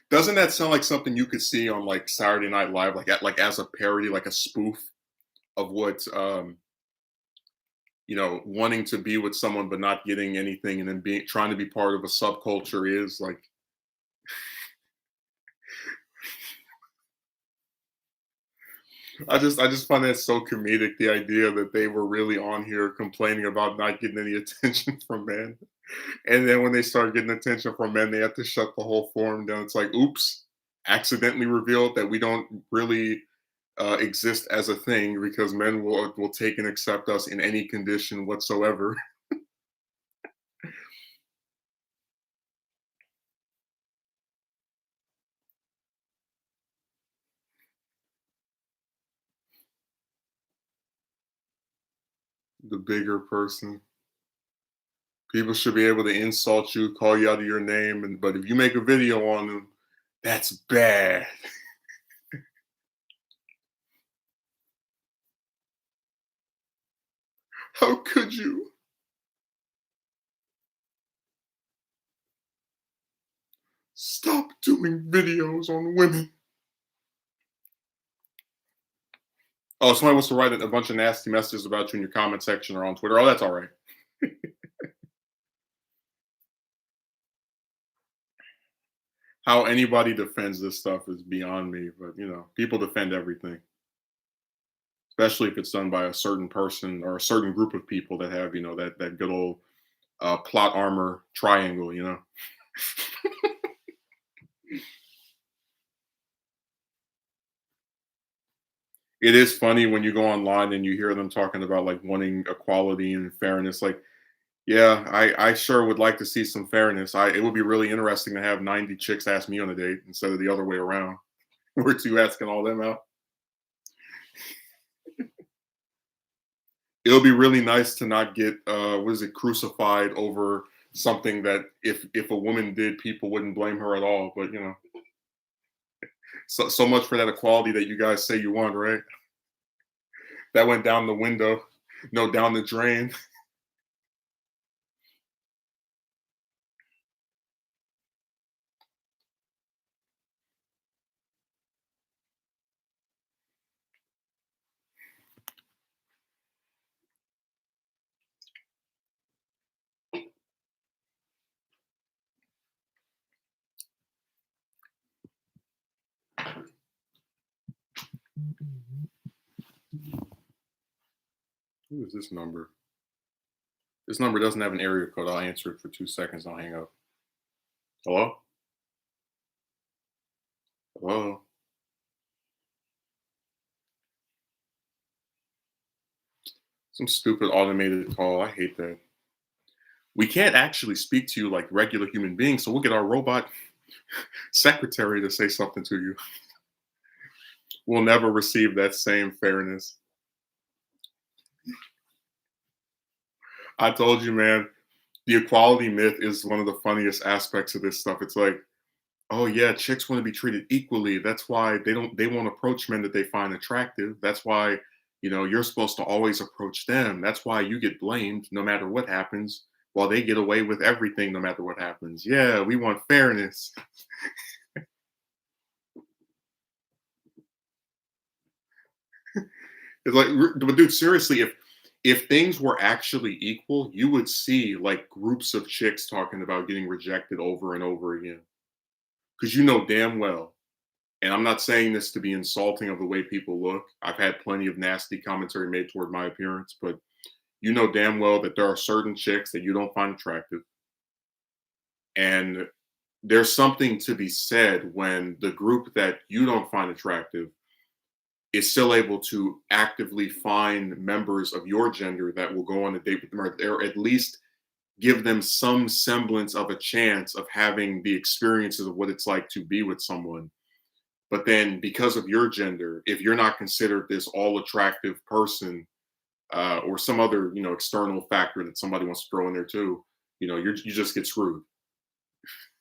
Doesn't that sound like something you could see on like Saturday Night Live, like as a parody, like a spoof of what wanting to be with someone but not getting anything, and then being trying to be part of a subculture is like. I just find that so comedic, the idea that they were really on here complaining about not getting any attention from men. And then when they start getting attention from men, they have to shut the whole forum down. It's like, oops, accidentally revealed that we don't really exist as a thing, because men will take and accept us in any condition whatsoever. The bigger person. People should be able to insult you, call you out of your name, and but if you make a video on them, that's bad. How could you? Stop doing videos on women. Oh, somebody wants to write a bunch of nasty messages about you in your comment section or on Twitter. Oh, that's all right. How anybody defends this stuff is beyond me, but people defend everything, especially if it's done by a certain person or a certain group of people that have, that good old plot armor triangle. It is funny when you go online and you hear them talking about like wanting equality and fairness. Like, yeah, I sure would like to see some fairness. It would be really interesting to have 90 chicks ask me on a date instead of the other way around. We're two asking all them out. It'll be really nice to not get what is it, crucified over something that if a woman did, people wouldn't blame her at all. But so much for that equality that you guys say you want, right? That went down the window, no, down the drain. Who is this number? This number doesn't have an area code. I'll answer it for 2 seconds. I'll hang up. Hello? Hello? Some stupid automated call. I hate that. We can't actually speak to you like regular human beings, so we'll get our robot secretary to say something to you. We'll never receive that same fairness. I told you, man, the equality myth is one of the funniest aspects of this stuff. It's like, oh yeah, chicks want to be treated equally. That's why they won't approach men that they find attractive. That's why, you're supposed to always approach them. That's why you get blamed no matter what happens, while they get away with everything no matter what happens. Yeah, we want fairness. It's like, but dude, seriously, if things were actually equal, you would see like groups of chicks talking about getting rejected over and over again. Because you know damn well, and I'm not saying this to be insulting of the way people look. I've had plenty of nasty commentary made toward my appearance, but you know damn well that there are certain chicks that you don't find attractive. And there's something to be said when the group that you don't find attractive is still able to actively find members of your gender that will go on a date with them, or at least give them some semblance of a chance of having the experiences of what it's like to be with someone. But then, because of your gender, if you're not considered this all attractive person, or some other external factor that somebody wants to throw in there too, you just get screwed.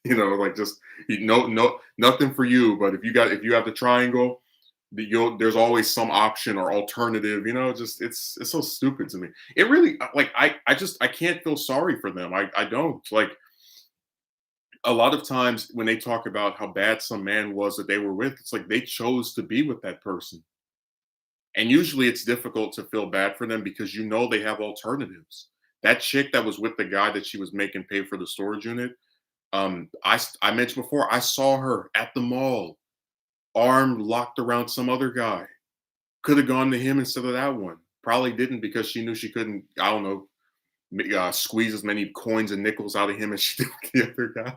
Like just no nothing for you. But if you have the triangle, there's always some option or alternative. Just it's so stupid to me. It really like I can't feel sorry for them. I don't like a lot of times when they talk about how bad some man was that they were with. It's like they chose to be with that person. And usually it's difficult to feel bad for them because they have alternatives. That chick that was with the guy that she was making pay for the storage unit, I mentioned before, I saw her at the mall, arm locked around some other guy. Could have gone to him instead of that one. Probably didn't because she knew she couldn't, I don't know, squeeze as many coins and nickels out of him as she did with the other guy.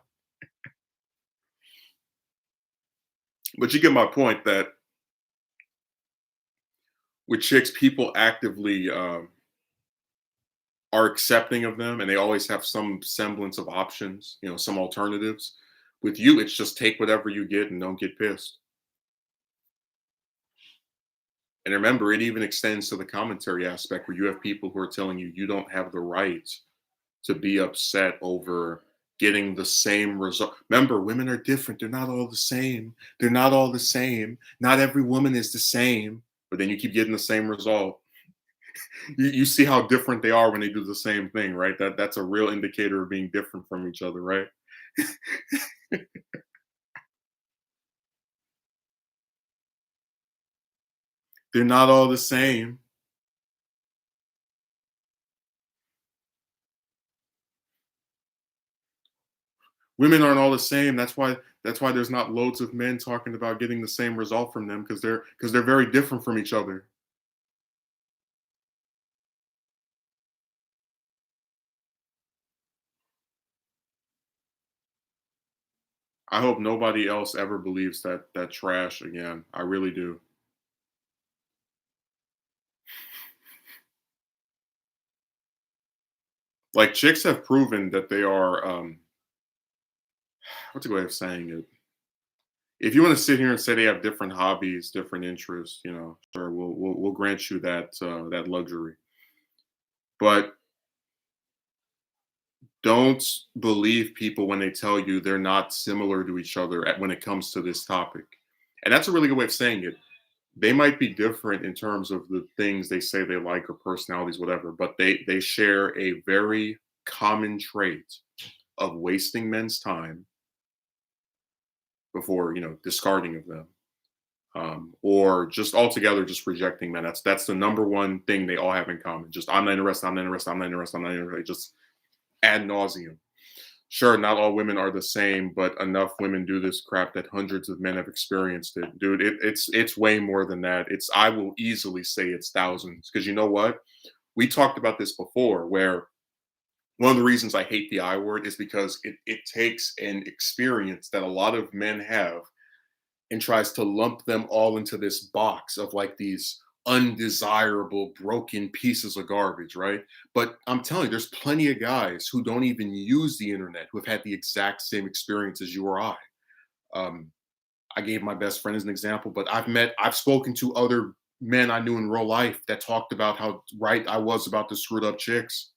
But you get my point that with chicks, people actively are accepting of them and they always have some semblance of options, some alternatives. With you, it's just take whatever you get and don't get pissed. And remember, it even extends to the commentary aspect where you have people who are telling you you don't have the right to be upset over getting the same result. Remember, women are different. They're not all the same. They're not all the same. Not every woman is the same. But then you keep getting the same result. You see how different they are when they do the same thing, right? That's a real indicator of being different from each other, right? They're not all the same. Women aren't all the same. That's why there's not loads of men talking about getting the same result from them because they're very different from each other. I hope nobody else ever believes that trash again. I really do. Like chicks have proven that they are what's a good way of saying it? If you want to sit here and say they have different hobbies, different interests, sure, we'll grant you that luxury. But don't believe people when they tell you they're not similar to each other when it comes to this topic. And that's a really good way of saying it. They might be different in terms of the things they say they like or personalities, whatever, but they share a very common trait of wasting men's time before discarding of them, or just altogether just rejecting men. That's the number one thing they all have in common. Just I'm not interested. I'm not interested. I'm not interested. I'm not interested. Just ad nauseum. Sure, not all women are the same, but enough women do this crap that hundreds of men have experienced it. Dude, it's way more than that. It's I will easily say it's thousands. Because you know what? We talked about this before, where one of the reasons I hate the I word is because it takes an experience that a lot of men have and tries to lump them all into this box of like these undesirable broken pieces of garbage, right? But I'm telling you, there's plenty of guys who don't even use the internet who have had the exact same experience as you or I. um, I gave my best friend as an example, but I've spoken to other men I knew in real life that talked about how right I was about the screwed up chicks.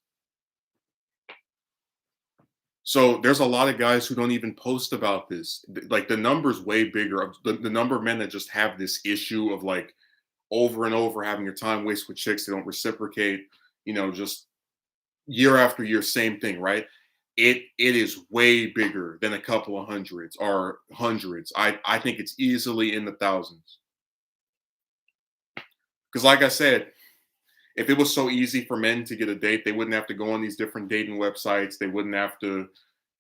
So there's a lot of guys who don't even post about this. Like the number's way bigger. The number of men that just have this issue of like over and over having your time waste with chicks, they don't reciprocate, just year after year, same thing, right? It is way bigger than a couple of hundreds or hundreds. I think it's easily in the thousands. Because like I said, if it was so easy for men to get a date, they wouldn't have to go on these different dating websites. They wouldn't have to,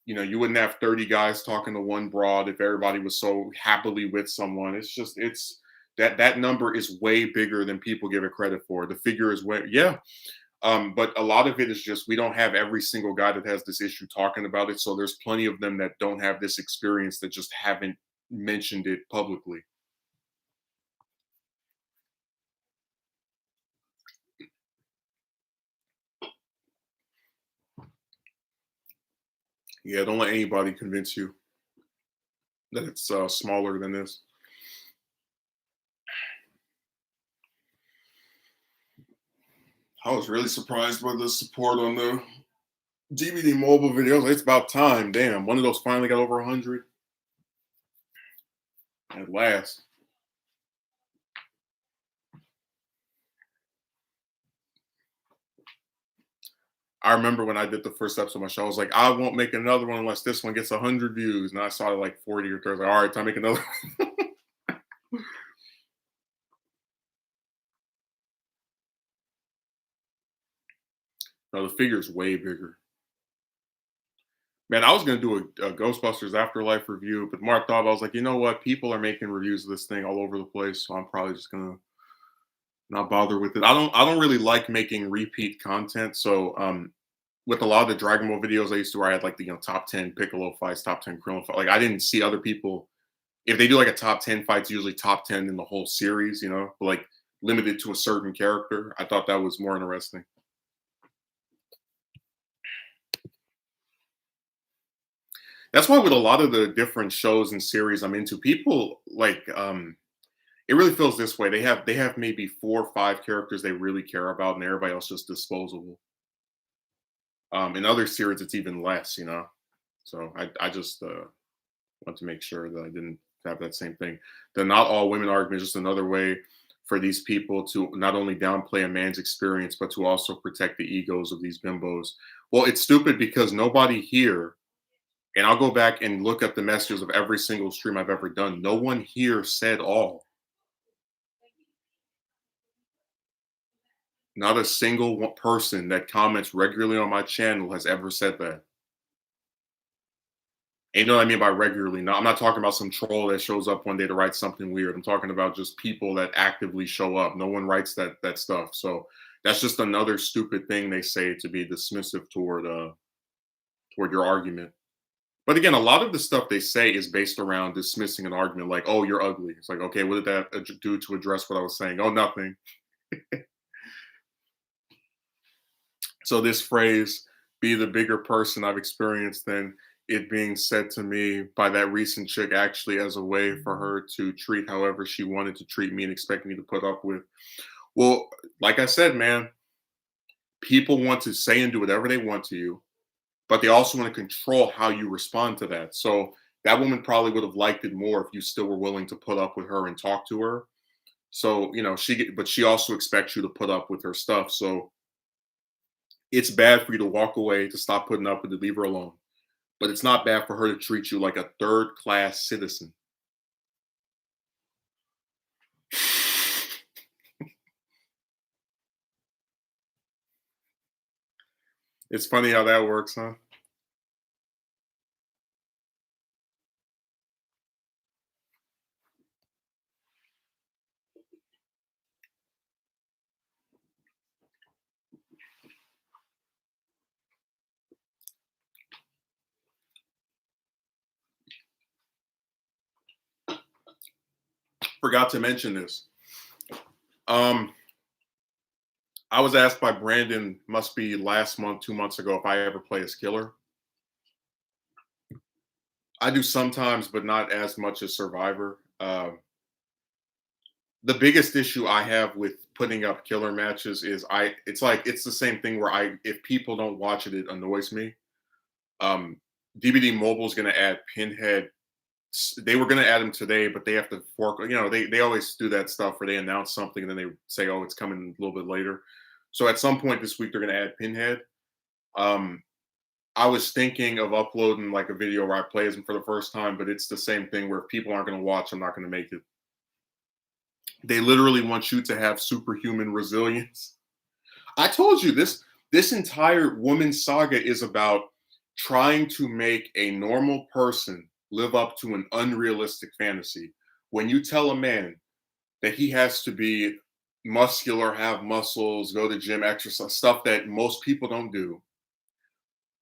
you wouldn't have 30 guys talking to one broad if everybody was so happily with someone. It's that number is way bigger than people give it credit for. The figure is way, yeah. But a lot of it is just we don't have every single guy that has this issue talking about it. So there's plenty of them that don't have this experience that just haven't mentioned it publicly. Yeah, don't let anybody convince you that it's smaller than this. I was really surprised by the support on the DVD mobile videos. It's about time. Damn, one of those finally got over 100 at last. I remember when I did the first episode of my show, I was like, I won't make another one unless this one gets 100 views. And I saw it like 40 or 30. I was like, all right, time to make another. No, the figure's way bigger. Man, I was gonna do a Ghostbusters Afterlife review, but Mark thought I was like, you know what? People are making reviews of this thing all over the place, so I'm probably just gonna not bother with it. I don't really like making repeat content. So with a lot of the Dragon Ball videos I used to where I had like the top 10 Piccolo fights, top 10 Krillin fights. Like I didn't see other people if they do like a top 10 fights, usually top 10 in the whole series, but like limited to a certain character. I thought that was more interesting. That's why with a lot of the different shows and series I'm into, people like it really feels this way. They have maybe 4 or 5 characters they really care about, and everybody else just disposable. In other series, it's even less. So I just want to make sure that I didn't have that same thing. The not all women argument is just another way for these people to not only downplay a man's experience, but to also protect the egos of these bimbos. Well, it's stupid because nobody here, and I'll go back and look at the messages of every single stream I've ever done. No one here said all. Not a single person that comments regularly on my channel has ever said that. And you know what I mean by regularly? No, I'm not talking about some troll that shows up one day to write something weird. I'm talking about just people that actively show up. No one writes that stuff. So that's just another stupid thing they say to be dismissive toward your argument. But again, a lot of the stuff they say is based around dismissing an argument, like, "Oh, you're ugly." It's like, okay, what did that do to address what I was saying? Oh, nothing. So this phrase, "be the bigger person," I've experienced than it being said to me by that recent chick actually as a way for her to treat however she wanted to treat me and expect me to put up with. Well, like I said, man, people want to say and do whatever they want to you, but they also want to control how you respond to that. So that woman probably would have liked it more if you still were willing to put up with her and talk to her. So, but she also expects you to put up with her stuff. So it's bad for you to walk away, to stop putting up with it, leave her alone. But it's not bad for her to treat you like a third class citizen. It's funny how that works, huh? Forgot to mention this. Um, I was asked by Brandon, must be last month, 2 months ago, if I ever play as killer. I do sometimes, but not as much as Survivor. The biggest issue I have with putting up killer matches is it's like it's the same thing where if people don't watch it, it annoys me. DVD Mobile is going to add Pinhead. They were going to add him today, but they have to fork. They always do that stuff where they announce something and then they say, "Oh, it's coming a little bit later." So at some point this week they're going to add Pinhead. Um, I was thinking of uploading like a video where I play as him for the first time, but it's the same thing where if people aren't going to watch, I'm not going to make it. They literally want you to have superhuman resilience. I told you this entire woman saga is about trying to make a normal person live up to an unrealistic fantasy. When you tell a man that he has to be muscular, have muscles, go to gym, exercise, stuff that most people don't do.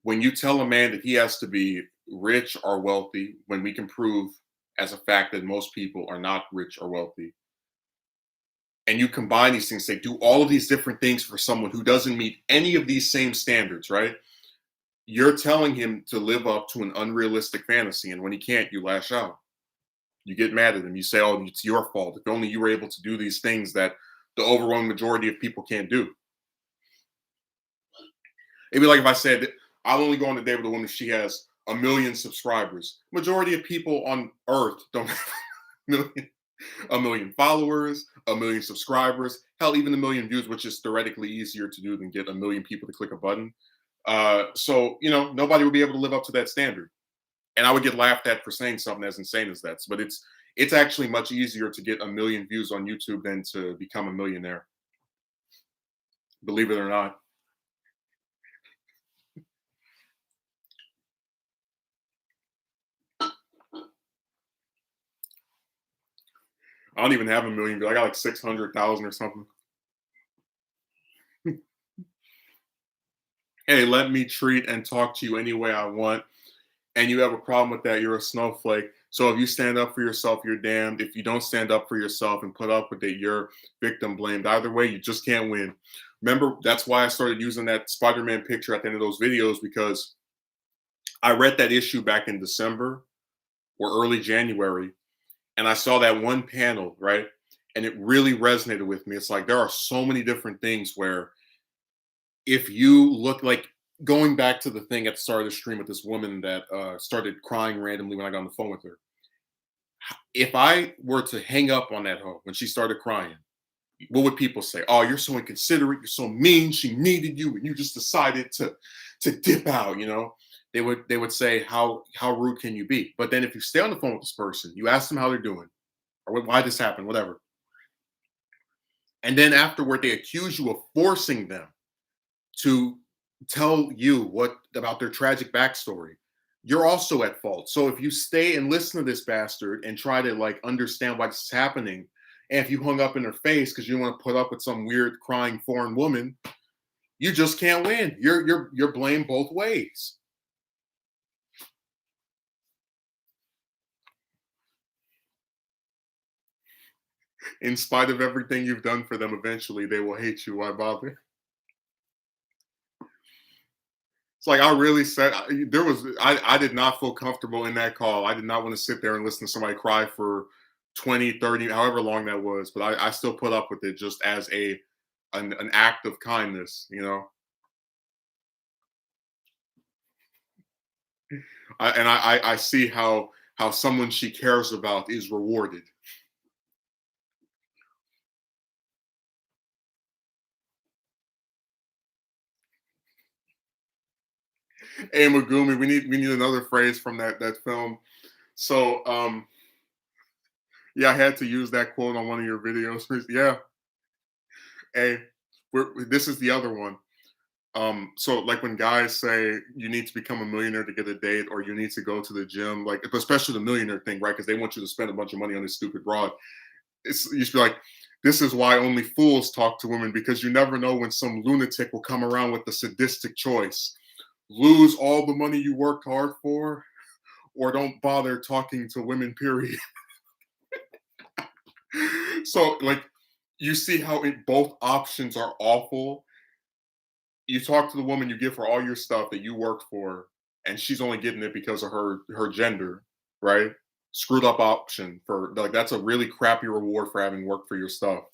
When you tell a man that he has to be rich or wealthy, when we can prove as a fact that most people are not rich or wealthy, and you combine these things, say do all of these different things for someone who doesn't meet any of these same standards, right? You're telling him to live up to an unrealistic fantasy, and when he can't, you lash out. You get mad at him. You say, "Oh, it's your fault. If only you were able to do these things that the overwhelming majority of people can't do." It'd be like if I said, "I'll only go on a date with a woman if she has 1 million subscribers." Majority of people on Earth don't have 1 million followers, 1 million subscribers, hell, even 1 million views, which is theoretically easier to do than get 1 million people to click a button. So nobody would be able to live up to that standard, and I would get laughed at for saying something as insane as that. But it's actually much easier to get 1 million views on YouTube than to become a millionaire. Believe it or not. I don't even have 1 million views. I got like 600,000 or something. Hey, let me treat and talk to you any way I want. And you have a problem with that, you're a snowflake. So if you stand up for yourself, you're damned. If you don't stand up for yourself and put up with it, you're victim blamed. Either way, you just can't win. Remember, that's why I started using that Spider-Man picture at the end of those videos, because I read that issue back in December or early January, and I saw that one panel, right? And it really resonated with me. It's like there are so many different things where if you look like going back to the thing at the start of the stream with this woman that started crying randomly when I got on the phone with her. If I were to hang up on that hoe when she started crying, what would people say? "Oh, you're so inconsiderate. You're so mean. She needed you, and you just decided to dip out." They would say, "How rude can you be?" But then if you stay on the phone with this person, you ask them how they're doing, or why this happened, whatever, and then afterward they accuse you of forcing them to tell you what about their tragic backstory, you're also at fault. So if you stay and listen to this bastard and try to like understand why this is happening, and if you hung up in her face because you want to put up with some weird crying foreign woman, you just can't win. You're blamed both ways. In spite of everything you've done for them, eventually they will hate you. Why bother? It's like I really said I did not feel comfortable in that call. I did not want to sit there and listen to somebody cry for 20, 30, however long that was. But I still put up with it just as an act of kindness. I see how someone she cares about is rewarded. Hey Magumi, we need another phrase from that film. So yeah, I had to use that quote on one of your videos. Yeah. Hey, this is the other one. So like when guys say you need to become a millionaire to get a date, or you need to go to the gym, like especially the millionaire thing, right? Because they want you to spend a bunch of money on this stupid broad. You should be like, this is why only fools talk to women, because you never know when some lunatic will come around with the sadistic choice: lose all the money you worked hard for, or don't bother talking to women. Period. So like you see how both options are awful. You talk to the woman, you give her all your stuff that you worked for, and she's only getting it because of her gender, right? Screwed up option for like that's a really crappy reward for having worked for your stuff.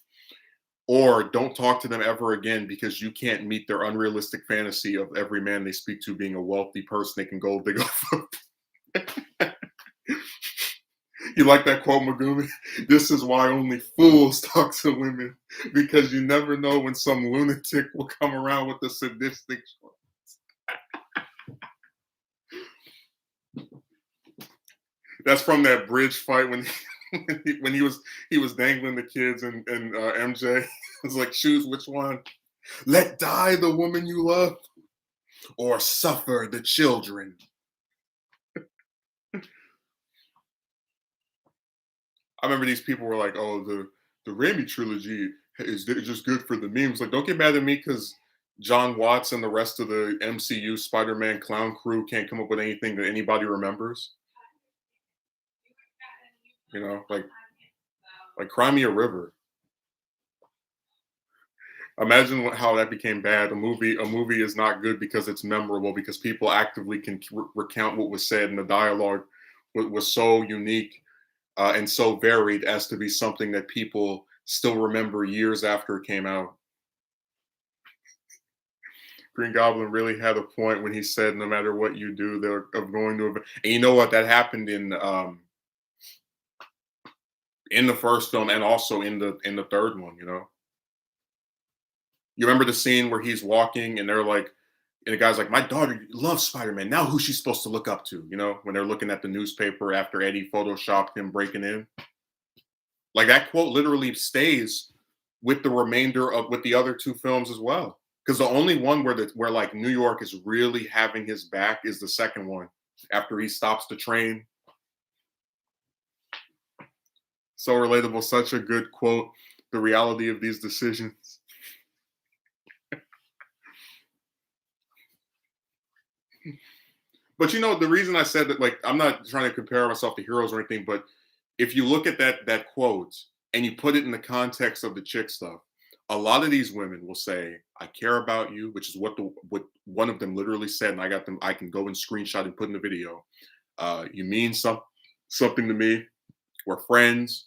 Or don't talk to them ever again because you can't meet their unrealistic fantasy of every man they speak to being a wealthy person they can go dig up. You like that quote, Magumi? This is why only fools talk to women because you never know when some lunatic will come around with a sadistic. That's from that bridge fight when when he was dangling the kids and MJ was like, choose which one. Let die the woman you love, or suffer the children. I remember these people were like, "Oh, the Raimi trilogy is just good for the memes." Like, don't get mad at me because John Watts and the rest of the MCU Spider-Man clown crew can't come up with anything that anybody remembers. You know, like Cry Me a River. Imagine how that became bad. A movie is not good because it's memorable because people actively can recount what was said, and the dialogue was so unique and so varied as to be something that people still remember years after it came out. Green Goblin really had a point when he said, "No matter what you do, they're going to." And you know what? That happened in the first film and also in the third one. You remember the scene where he's walking and they're like, and the guy's like, "My daughter loves Spider Man. Now who's she supposed to look up to?" When they're looking at the newspaper after Eddie photoshopped him breaking in. Like that quote literally stays with the remainder of with the other two films as well. Because the only one where like New York is really having his back is the second one after he stops the train. So relatable, such a good quote. The reality of these decisions. But the reason I said that, like, I'm not trying to compare myself to heroes or anything, but if you look at that quote and you put it in the context of the chick stuff, a lot of these women will say, "I care about you," which is what one of them literally said, and I got them. I can go and screenshot and put in the video. You mean something to me. We're friends.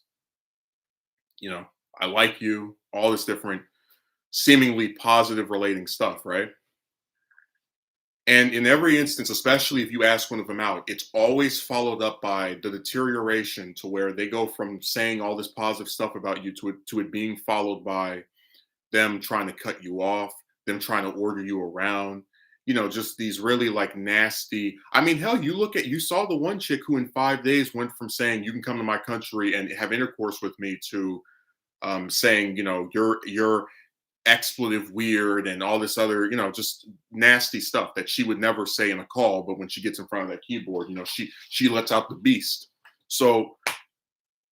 You know, I like you. All this different, seemingly positive relating stuff, right? And in every instance, especially if you ask one of them out, it's always followed up by the deterioration to where they go from saying all this positive stuff about you to it being followed by them trying to cut you off, them trying to order you around, just these really like nasty. I mean, hell, you saw the one chick who in 5 days went from saying you can come to my country and have intercourse with me to saying, you're expletive weird and all this other, just nasty stuff that she would never say in a call, but when she gets in front of that keyboard, she lets out the beast. So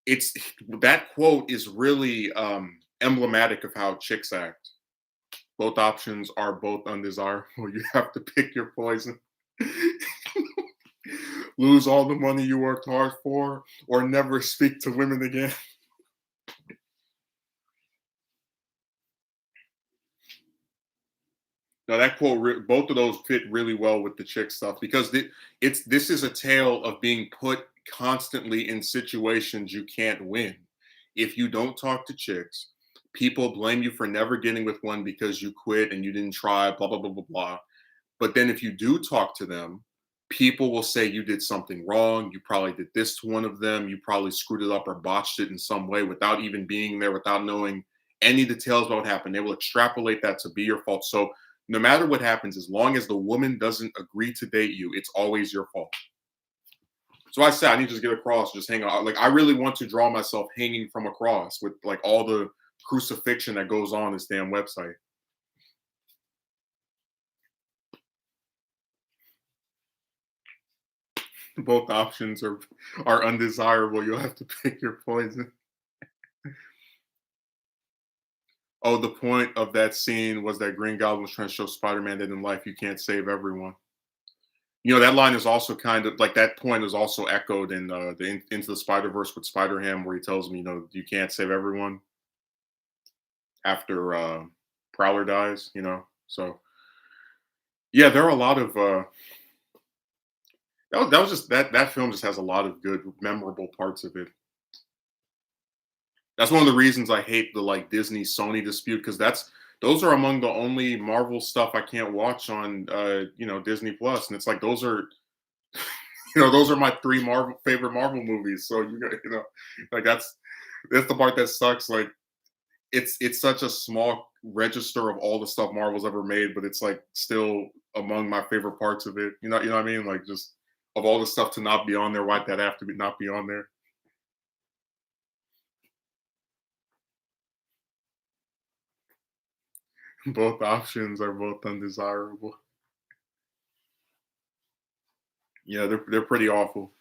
it's that quote is really emblematic of how chicks act. Both options are both undesirable. You have to pick your poison. Lose all the money you worked hard for, or never speak to women again. Now that quote, both of those fit really well with the chick stuff because this is a tale of being put constantly in situations you can't win. If you don't talk to chicks, people blame you for never getting with one because you quit and you didn't try, blah blah blah blah blah. But then if you do talk to them, people will say you did something wrong. You probably did this to one of them. You probably screwed it up or botched it in some way without even being there, without knowing any details about what happened. They will extrapolate that to be your fault. So no matter what happens, as long as the woman doesn't agree to date you, it's always your fault. So I said I need to just get across, just hang out. Like I really want to draw myself hanging from a cross with like all the crucifixion that goes on this damn website. Both options are undesirable. You'll have to pick your poison. Oh, the point of that scene was that Green Goblin was trying to show Spider-Man that in life you can't save everyone. That line is also kind of like that point is also echoed in Into the Spider Verse with Spider Ham, where he tells me, you can't save everyone after Prowler dies. So yeah, there are a lot of that was just that film just has a lot of good, memorable parts of it. That's one of the reasons I hate the like Disney Sony dispute because those are among the only Marvel stuff I can't watch on Disney Plus, and it's like those are my three Marvel favorite Marvel movies. So like that's the part that sucks. Like it's such a small register of all the stuff Marvel's ever made, but it's like still among my favorite parts of it. You know what I mean? Like just of all the stuff to not be on there, why'd that have to be not be on there? Both options are both undesirable. Yeah, they're pretty awful.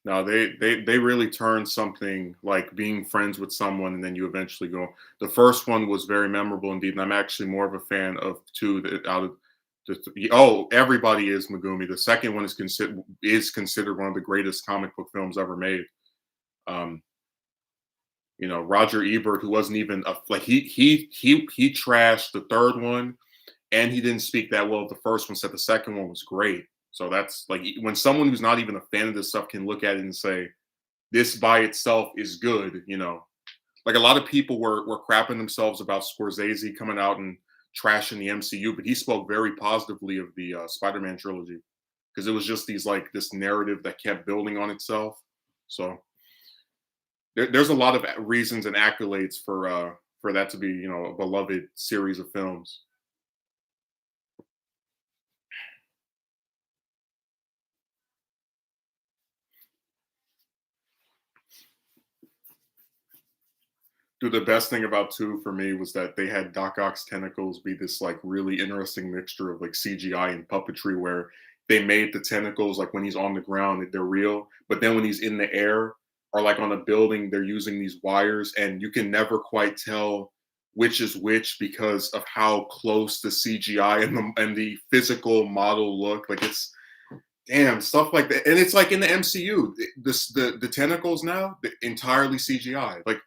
No, they really turned something like being friends with someone and then you eventually go. The first one was very memorable indeed, and I'm actually more of a fan of two that out of everybody is Megumi. The second one is considered one of the greatest comic book films ever made. Um, Roger Ebert, who wasn't even like he trashed the third one, and he didn't speak that well of the first one. Said the second one was great. So that's like when someone who's not even a fan of this stuff can look at it and say this by itself is good. Like a lot of people were crapping themselves about Scorsese coming out and trashing the MCU, but he spoke very positively of the Spider-Man trilogy because it was just this narrative that kept building on itself. So there's a lot of reasons and accolades for that to be a beloved series of films. Dude, the best thing about two for me was that they had Doc Ock's tentacles be this like really interesting mixture of like CGI and puppetry where they made the tentacles like when he's on the ground they're real, but then when he's in the air or like on a building they're using these wires and you can never quite tell which is which because of how close the CGI and the physical model look. Like it's damn stuff like that, and it's like in the MCU, the tentacles now entirely CGI. Like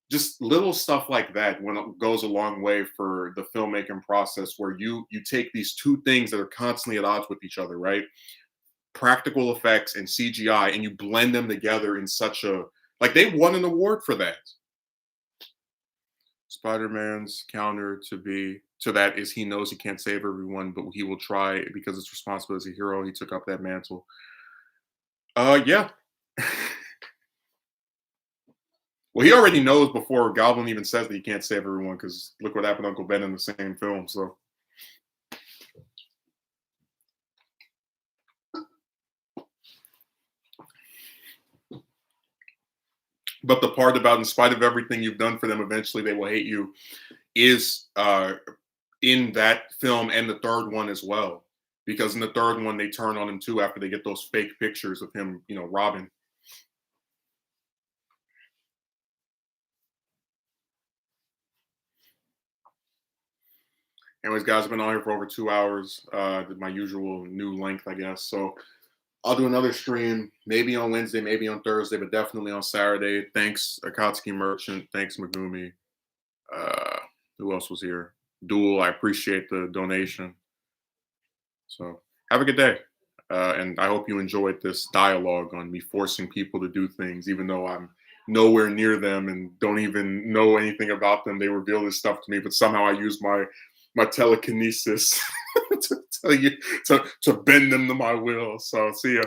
just little stuff like that when it goes a long way for the filmmaking process where you take these two things that are constantly at odds with each other, right? Practical effects and CGI, and you blend them together in such a like they won an award for that. Spider-Man's counter to that is he knows he can't save everyone, but he will try because it's responsible as a hero. He took up that mantle. Yeah. Well, he already knows before Goblin even says that he can't save everyone because look what happened to Uncle Ben in the same film. So, but the part about in spite of everything you've done for them, eventually they will hate you is in that film and the third one as well. Because in the third one they turn on him too after they get those fake pictures of him, robbing. Anyways, guys, I've been on here for over 2 hours. My usual new length, I guess. So I'll do another stream, maybe on Wednesday, maybe on Thursday, but definitely on Saturday. Thanks, Akatsuki Merchant. Thanks, Megumi. Uh, who else was here? Duel. I appreciate the donation. So have a good day. And I hope you enjoyed this dialogue on me forcing people to do things, even though I'm nowhere near them and don't even know anything about them. They reveal this stuff to me, but somehow I use my telekinesis to tell you to bend them to my will. So see ya.